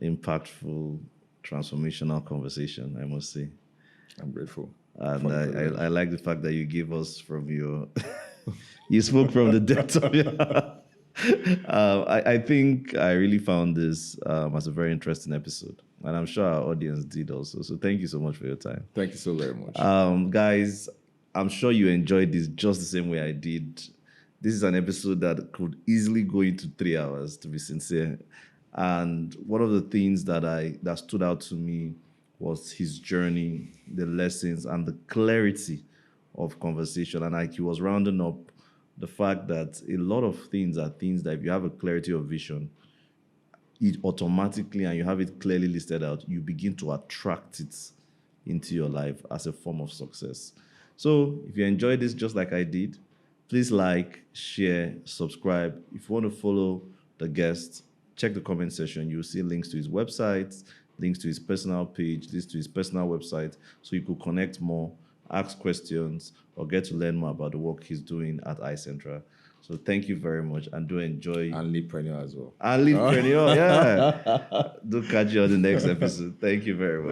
impactful, transformational conversation, I must say. I'm grateful And for the I privilege. like the fact that you gave us from your, you spoke from the depths of your heart. I think I really found this as a very interesting episode. And I'm sure our audience did also. So thank you so much for your time. Thank you so very much. Guys, I'm sure you enjoyed this just the same way I did. This is an episode that could easily go into 3 hours, to be sincere. And one of the things that stood out to me was his journey, the lessons, and the clarity of conversation. And like he was rounding up the fact that a lot of things are things that if you have a clarity of vision, it automatically and you have it clearly listed out, you begin to attract it into your life as a form of success. So if you enjoyed this just like I did, please like, share, subscribe. If you want to follow the guest, check the comment section. You'll see links to his website, links to his personal page, links to his personal website, so you could connect more, ask questions, or get to learn more about the work he's doing at iCentra. So thank you very much and do enjoy. And Leadpreneur as well. And leave Preneur, yeah. Do catch you on the next episode. Thank you very much.